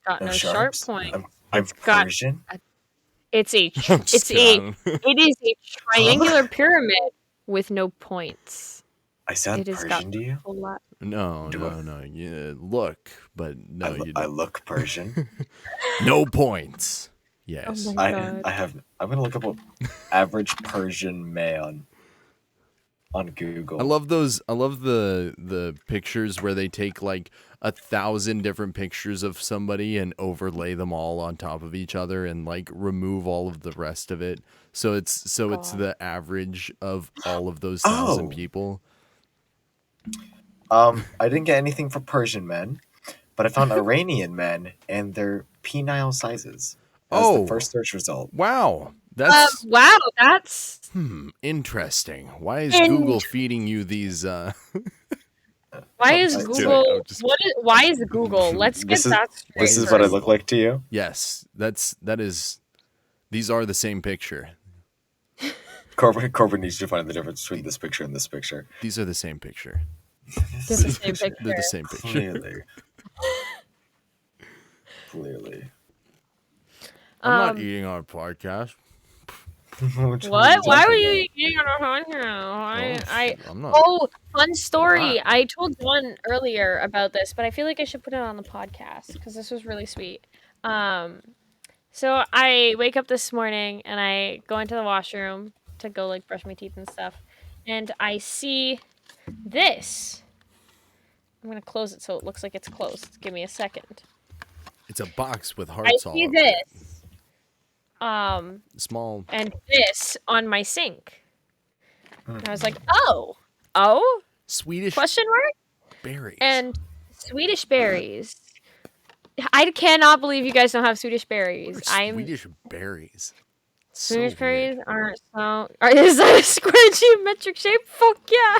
Got No no sharp sharps. point. I'm got- Persian. It's a I'm just kidding. it is a triangular pyramid with no points. I sound It has got Persian to you? a lot. No. Do You look, but no, you I don't. look Persian. No points. Yes. Oh my god. I'm gonna look up a average Persian man on Google. I love those. I love the pictures where they take like 1,000 different pictures of somebody and overlay them all on top of each other and like remove all of the rest of it. So it's God. the average of all of those 1,000 Oh. people. I didn't get anything for Persian men, but I found Iranian men and their penile sizes. That was Oh. the first search result. Wow, that's Wow, that's interesting. Why is Google feeding you these? why is I'm Google kidding, I'm just why is Google? Let's get This is- that straight. This is what I first. look like to you. Yes, that is. These are the same picture. Corbin needs to find the difference between this picture and this picture. These are the same picture. They're the same picture. They're the same picture. Clearly. Clearly. I'm not eating our podcast. What? Why were you eating on our podcast? I'm not. Oh, fun story. I told John earlier about this, but I feel like I should put it on the podcast because this was really sweet. So I wake up this morning and I go into the washroom to go like brush my teeth and stuff, and I see this. I'm gonna close it so it looks like it's closed. Give me a second. It's a box with I hearts all see over it. this. Small And this on my sink. And I was like, oh, Swedish question mark? berries. And Swedish berries. I cannot believe you guys don't have Swedish berries. What are I'm Swedish berries. It's so Swedish weird. berries aren't so. Is that a square geometric shape? Fuck yeah!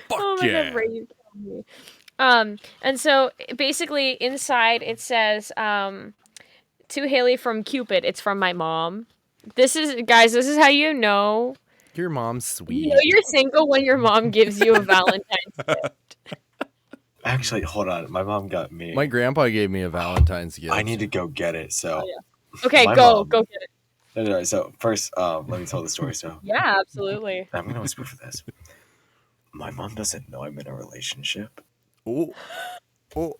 Fuck Oh my yeah. god, Ray, you killed me. And so basically inside it says, to Haley from Cupid. It's from my mom. This is how you know. Your mom's sweet. You know you're single when your mom gives you a Valentine's gift. Actually, hold on. My mom got me. My grandpa gave me a Valentine's gift. I need to go get it. So, Oh, yeah. Okay, My go mom- get it. No, so first, let me tell the story. So, Yeah, absolutely. I'm gonna whisper for this. My mom doesn't know I'm in a relationship. Oh. Oh.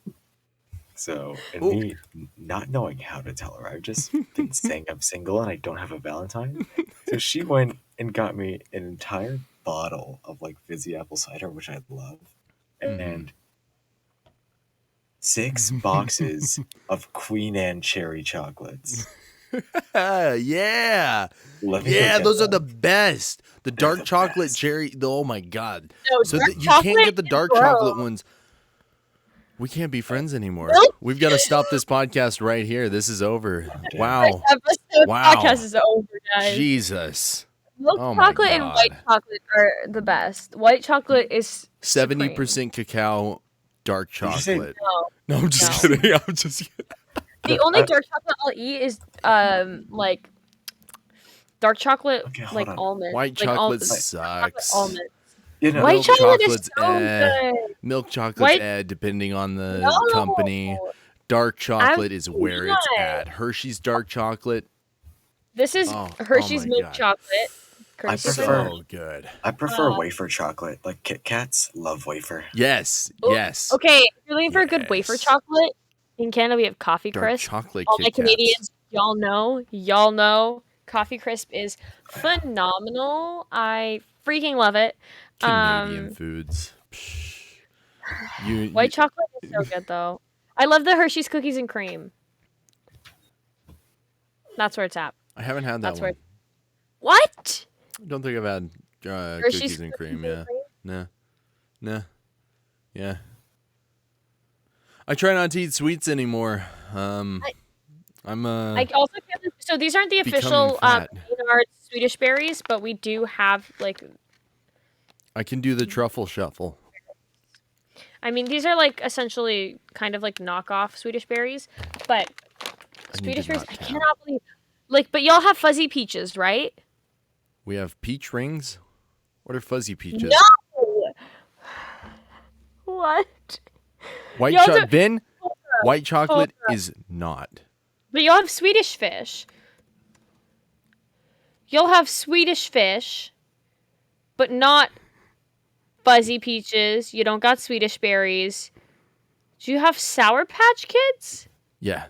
So, and Oh. me not knowing how to tell her, I've just been saying I'm single and I don't have a Valentine. So she went and got me an entire bottle of like fizzy apple cider, which I love, and 6 boxes of Queen Anne cherry chocolates. Yeah. Let me go Yeah, get those are the them. best. The They're dark the chocolate best. cherry. Oh my god. No, So dark you can't chocolate get the is dark gross. chocolate ones. We can't be friends anymore. Milk We've got to stop this podcast right here. This is over. Damn. Wow. episode Wow. podcast is over, guys. Jesus. Milk Oh my chocolate and white god. chocolate are the best. White chocolate is 70% cacao, dark Did you say chocolate. supreme. No, I'm just No. kidding. I'm just kidding. The only dark chocolate I'll eat is like dark chocolate, okay? Hold like on. almond, White like chocolate chocolate sucks. almond. You know, White Milk chocolate is chocolate's so good. Milk chocolate's White depending on the no, company. Dark chocolate is where it's not. at. Hershey's dark chocolate. This is Oh Hershey's my milk God. chocolate. Courtesy of prefer- So good. I prefer Uh, wafer chocolate. Like Kit Kats, love wafer. Yes. Oh, Yes. Okay, if you're looking for a good wafer Yes. chocolate, in Canada we have Coffee Dark Crisp. chocolate All my Kit Kats. Canadians, y'all know, Coffee Crisp is phenomenal. I freaking love it. Canadian foods. Psh. White chocolate is so good though. I love the Hershey's cookies and cream. That's where it's at. I haven't had that That's where. one. What? I don't think I've had Hershey's cookies and cream. Yeah. Nah. Nah. Yeah. I try not to eat sweets anymore. I'm I also can't. So these aren't the official fat. Maynard Swedish berries, but we do have like. I can do the truffle shuffle. I mean, these are like essentially kind of like knockoff Swedish berries, but Swedish berries. I cannot believe. Like, but y'all have fuzzy peaches, right? We have peach rings. What are fuzzy peaches? No. What? White Y'all chocolate. do- Vin, white chocolate Hold up. is not. But y'all have Swedish fish. You'll have Swedish fish, but not fuzzy peaches. You don't got Swedish berries. Do you have Sour Patch Kids? Yeah.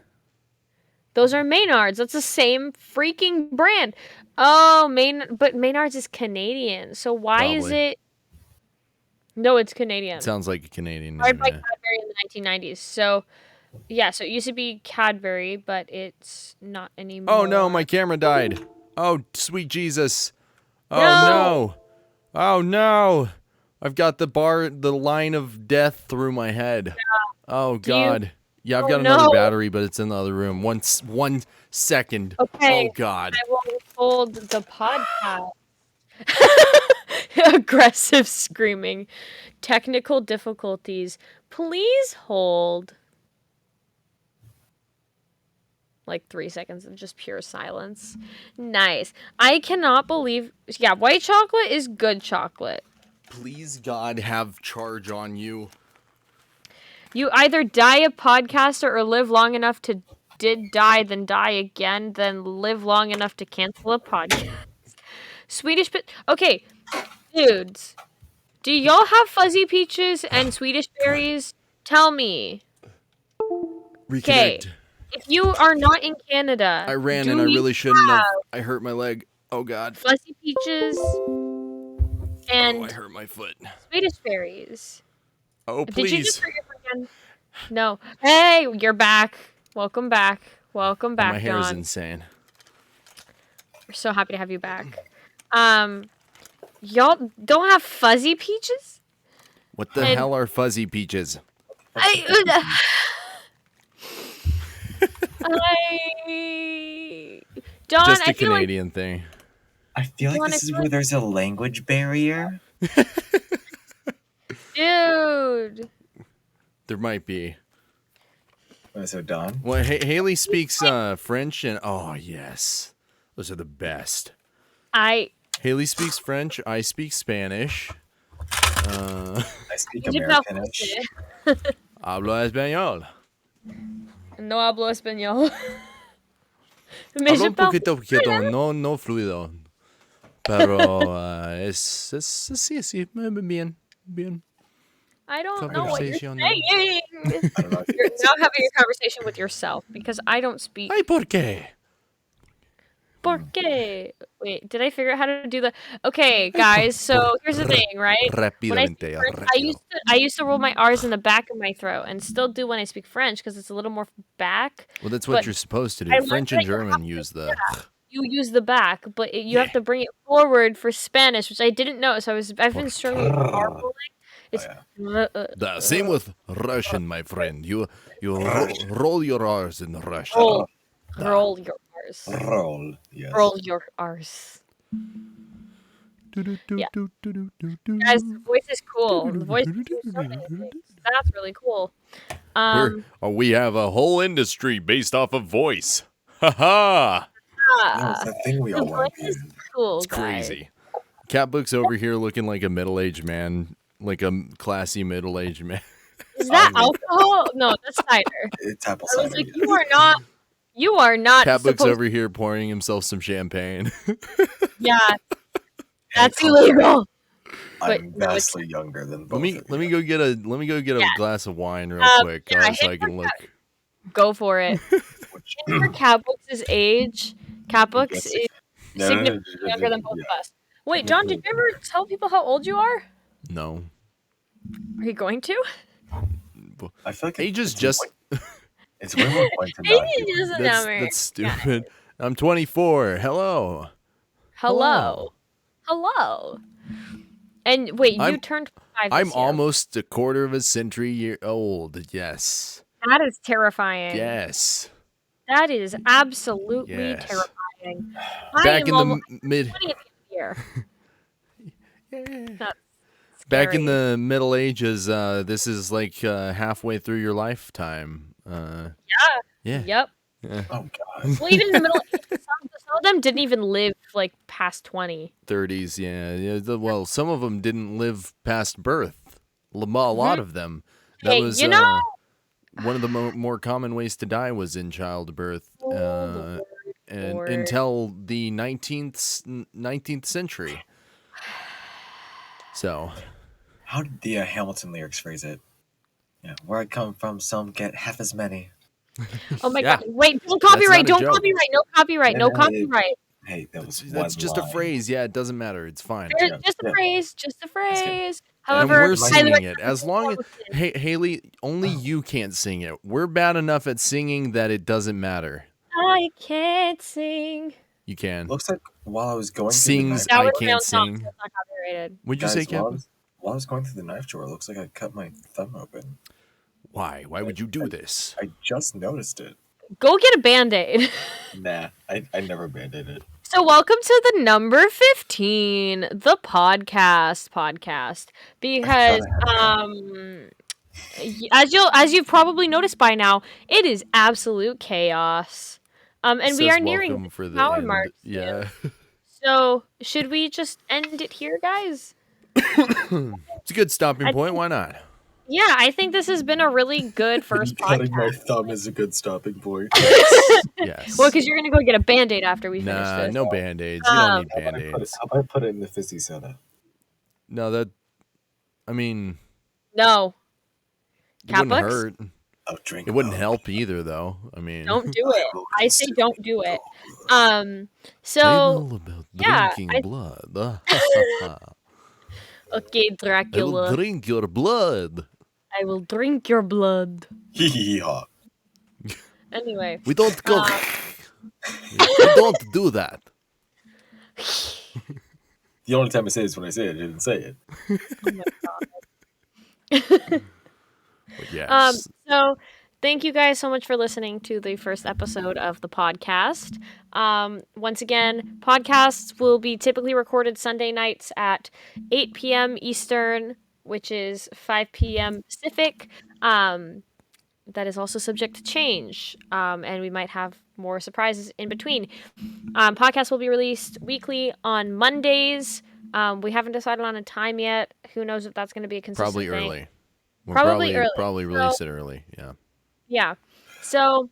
Those are Maynards. That's the same freaking brand. Oh, but Maynards is Canadian. So why is Probably. it? No, it's Canadian. Sounds like a Canadian Started name. by Yeah. Cadbury in the 1990s. So, yeah, so it used to be Cadbury, but it's not anymore. Oh no, my camera died. Oh, sweet Jesus. Oh No. no. Oh no. I've got the line of death through my head. Oh God. Yeah, I've Oh, got another no. battery, but it's in the other room. One second. Okay. Oh God. I will hold the podcast. Aggressive screaming. Technical difficulties. Please hold. Like 3 seconds of just pure silence. Nice. I cannot believe. Yeah, white chocolate is good chocolate. Please God have charge on you. You either die a podcaster or live long enough to did die, then die again, then live long enough to cancel a podcast. Swedish okay, dudes. Do y'all have fuzzy peaches and Swedish berries? Tell me. Reconnect. If you are not in Canada, I ran do and I you really shouldn't have. have I hurt my leg. Oh God. fuzzy peaches and Oh, I hurt my foot. Swedish berries. Oh, Did you just please. hurt your foot again? No. Hey, you're back. Welcome back. Welcome Oh, back, my hair is Don. insane. We're so happy to have you back. Y'all don't have fuzzy peaches? What the And- hell are fuzzy peaches? I Don, Just a I feel like Canadian thing. I feel like wanna this is do where it? there's a language barrier. dude. There might be. So Don, Well, Haley speaks French and oh yes, those are the best. Haley speaks French. I speak Spanish. I speak Je parle Americanish. français. Hablo español. No hablo español. Mais Hablo je un parle poquito, no fluido. Pero sí, bien. I don't know what you're Conversational. saying. I don't know if you You're can now see having this. a conversation with yourself because I don't speak. Ay, por qué? ¿Por qué? Wait, did I figure out how to do the? Okay, guys. So here's the thing, right? When I speak Rápidamente, French, rápido. I used to roll my R's in the back of my throat, and still do when I speak French because it's a little more back. Well, that's But what you're supposed to I do. learned French that and you have German to, use the. you use the back, but you have Yeah. to bring it forward for Spanish, which I didn't know. So I've been struggling with R Oh, rolling. It's yeah. The same with Russian, my friend. You Russian. roll your R's in Russian. roll, Da. roll your R's, Roll. Yes. roll your R's. Yeah. Guys, the voice is cool. The voice can do so many things. That's really cool. We have a whole industry based off of voice. Ha ha! No, it's that thing we The all like. voice is cool, It's guys. crazy. Catbooks over here looking like a middle-aged man, like a classy middle-aged man. Is that alcohol? No, that's cider. It's apple I was cider. like, yes. you are not Catbooks supposed. over here pouring himself some champagne. Yeah, that's Hey, illegal. I'm Wait, no, it's- vastly younger than both let of me you. go get a Yeah. glass of wine real quick, yeah, so I hit can look. Go for it. Which- For Catbooks' age, Catbooks Yes. is No, significantly younger than both yeah. of us. Wait, John, did you ever tell people how old you are? No, Are you going to? I feel like age is it's just it's way more fun to Age not is do just it. a number. that's stupid. I'm 24. Hello. Hello. And wait, you I'm- turned 5 I'm this year. almost a quarter of a century year old. Yes. That is terrifying. Yes. That is absolutely Yes. terrifying. Back in almost the mid 20th year. That's back in scary. the Middle Ages, this is like halfway through your lifetime. Yeah. Yep. Oh god. Well, even in the middle, some of them didn't even live like past 20. 30s, well, some of them didn't live past birth. A lot of them. That Hey, was you know- one of the more common ways to die was in childbirth, Oh, and Lord. until the 19th century. So, How did the Hamilton lyrics phrase it? Yeah, where I come from, some get half as many. Oh my Yeah. god! Wait, don't That's copyright! not a Don't joke. copyright! No copyright! No Yeah, copyright! Hey, that was that's one just a line. phrase. Yeah, it doesn't matter. It's fine. Yeah, Just a yeah. phrase. Just a good. phrase. And However, we're I singing recommend it. As long as Hamilton. Haley, only you can't sing it. We're bad enough at singing that it doesn't matter. I can't sing. You can. Looks like while I was going Sings through That I was my can't own song, sing. so it's not copyrighted. Would the you knife, say, guys, Kevin? while I was going through the knife drawer, it looks like I cut my thumb open. Why? Why would you do this? I just noticed it. Go get a band-aid. Nah, I never banded it. So welcome to the number 15, the podcast, because as you've probably noticed by now, it is absolute chaos. And we Says are nearing welcome for the hour end. mark soon. Yeah. So should we just end it here, guys? It's a good stopping point. Why not? Yeah, I think this has been a really good first Cutting podcast. my thumb is a good stopping point. Yes. Well, because you're gonna go get a band-aid after we finish Nah, this. no band-aids. You don't need How about band-aids. I put it in the fizzy soda? No, that. I mean, No. it wouldn't Catbooks? hurt. Oh, drink. It wouldn't milk. help either, though. I mean, Don't do it. I say don't do it. I'm So all about yeah, drinking I- blood. okay, I will Dracula, drink your blood. I will drink your blood. Hee-hee-haw. Anyway, We don't go. We don't do that. The only time I say it is when I say it. I didn't say it. oh my god. But yes. So thank you guys so much for listening to the first episode of the podcast. Once again, podcasts will be typically recorded Sunday nights at 8 p.m. Eastern, which is 5 p.m. Pacific. That is also subject to change, and we might have more surprises in between. Podcasts will be released weekly on Mondays. We haven't decided on a time yet. Who knows if that's going to be a consistent Probably thing. early. We'll Probably early. Probably release it early. Yeah. Yeah. So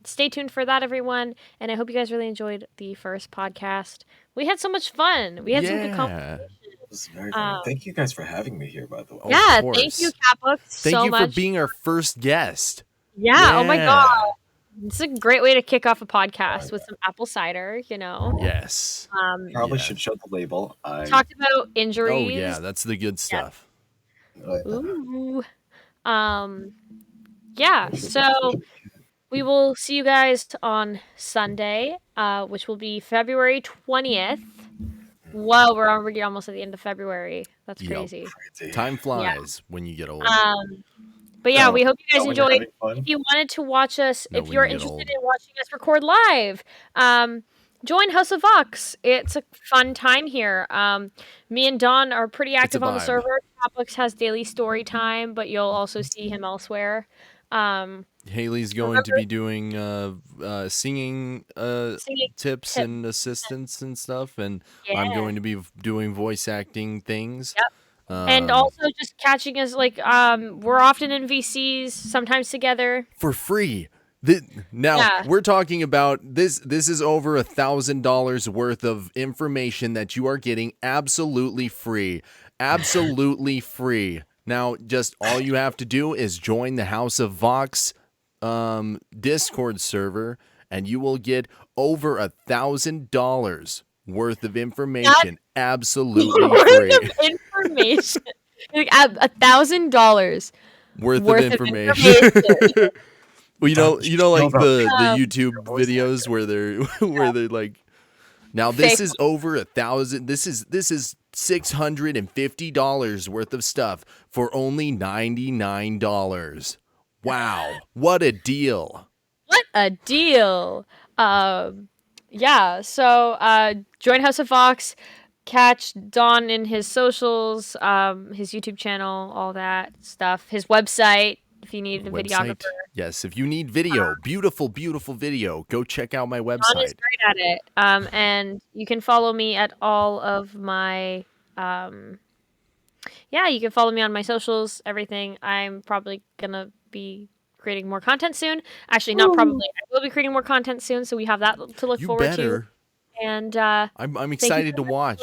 stay tuned for that, everyone. And I hope you guys really enjoyed the first podcast. We had so much fun. We had some good conversations. This is very funny. Um, Thank you guys for having me here, by the way. Oh, yeah, of thank you, course. Catbooks, Thank so you for much. being our first guest. Yeah, oh my god. Yeah. It's a great way to kick off a podcast with some apple cider, Yes. Probably Yeah. should show the label. Talked about Oh injuries. yeah, that's the good stuff. Ooh. Yeah, so we will see you guys on Sunday, which will be February 20th. Whoa, we're already almost at the end of February. That's Yep. crazy. Crazy. Time flies when you get old. But yeah, No, we hope you guys not when you're enjoyed. having fun. If you wanted to watch us, No, if when you're you get interested old. in watching us record live, join House of Vox. It's a fun time here. Me and Don are pretty It's a active on the vibe. server. Catbooks has daily story time, but you'll also see him elsewhere. Haley's going to be doing singing Singing tips tip. and assistance and stuff, and Yeah. I'm going to be doing voice acting things. Yep. And also just catching us we're often in VCs, sometimes together. For free. Now Yeah. we're talking about this. This is over $1,000 worth of information that you are getting absolutely free. Absolutely free. Now, just all you have to do is join the House of Vox Discord server, and you will get over $1,000 worth of information absolutely free. Worth of information. Like $1,000 Worth of information. Well, you know, like the YouTube videos where they're like, now this is over 1,000. This is $650 worth of stuff for only $99. Wow, what a deal! What a deal! Yeah. So join House of Vox. Catch Don in his socials, his YouTube channel, all that stuff. His website. If you need a videographer. Yes, if you need video, beautiful video, go check out my website. Don is great at it. And you can follow me at all of my you can follow me on my socials, everything. I'm probably gonna be creating more content soon. Actually, not probably. I will be creating more content soon, so we have that to look forward to. And I'm excited to watch.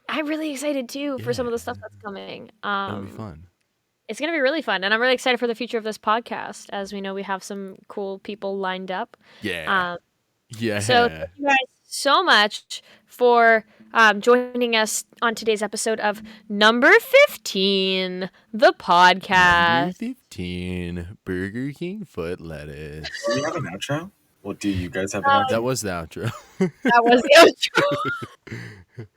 I'm really excited too for some of the stuff that's coming. It'll be fun. It's going to be really fun, and I'm really excited for the future of this podcast. As we know, we have some cool people lined up. Yeah. So thank you guys so much for joining us on today's episode of Number 15, the podcast. Number 15, Burger King foot lettuce. Do we have an outro? Well, do you guys have an outro? That was the outro. That was the outro.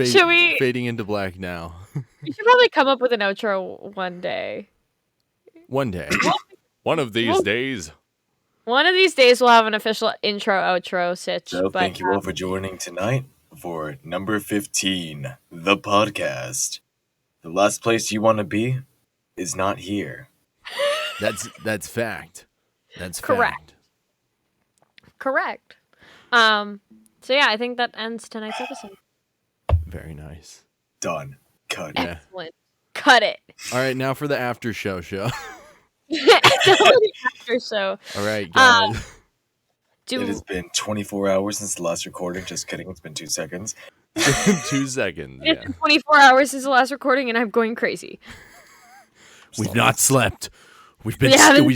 Should we fading into black now? We should probably come up with an outro one day. One day. One of these days. One of these days we'll have an official intro outro sitch. So thank you all for joining tonight for number 15, the podcast. The last place you want to be is not here. That's fact. That's correct. Fact. Correct. So yeah, I think that ends tonight's episode. Very nice. Done. Cut. Excellent. Cut it. All right, now for the after show. After show. All right, guys. It has been 24 hours since the last recording. Just kidding. It's been 2 seconds. 2 seconds. It's been 24 hours since the last recording, and I'm going crazy. We've not slept. We've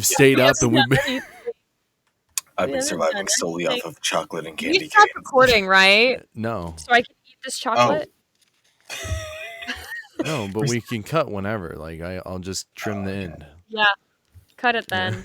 stayed up, and we've been. I've been surviving solely off of chocolate and candy You stopped canes. recording, right? No. So I can eat this chocolate? No, but we can cut whenever. Like I'll just trim the end. Yeah. Cut it then.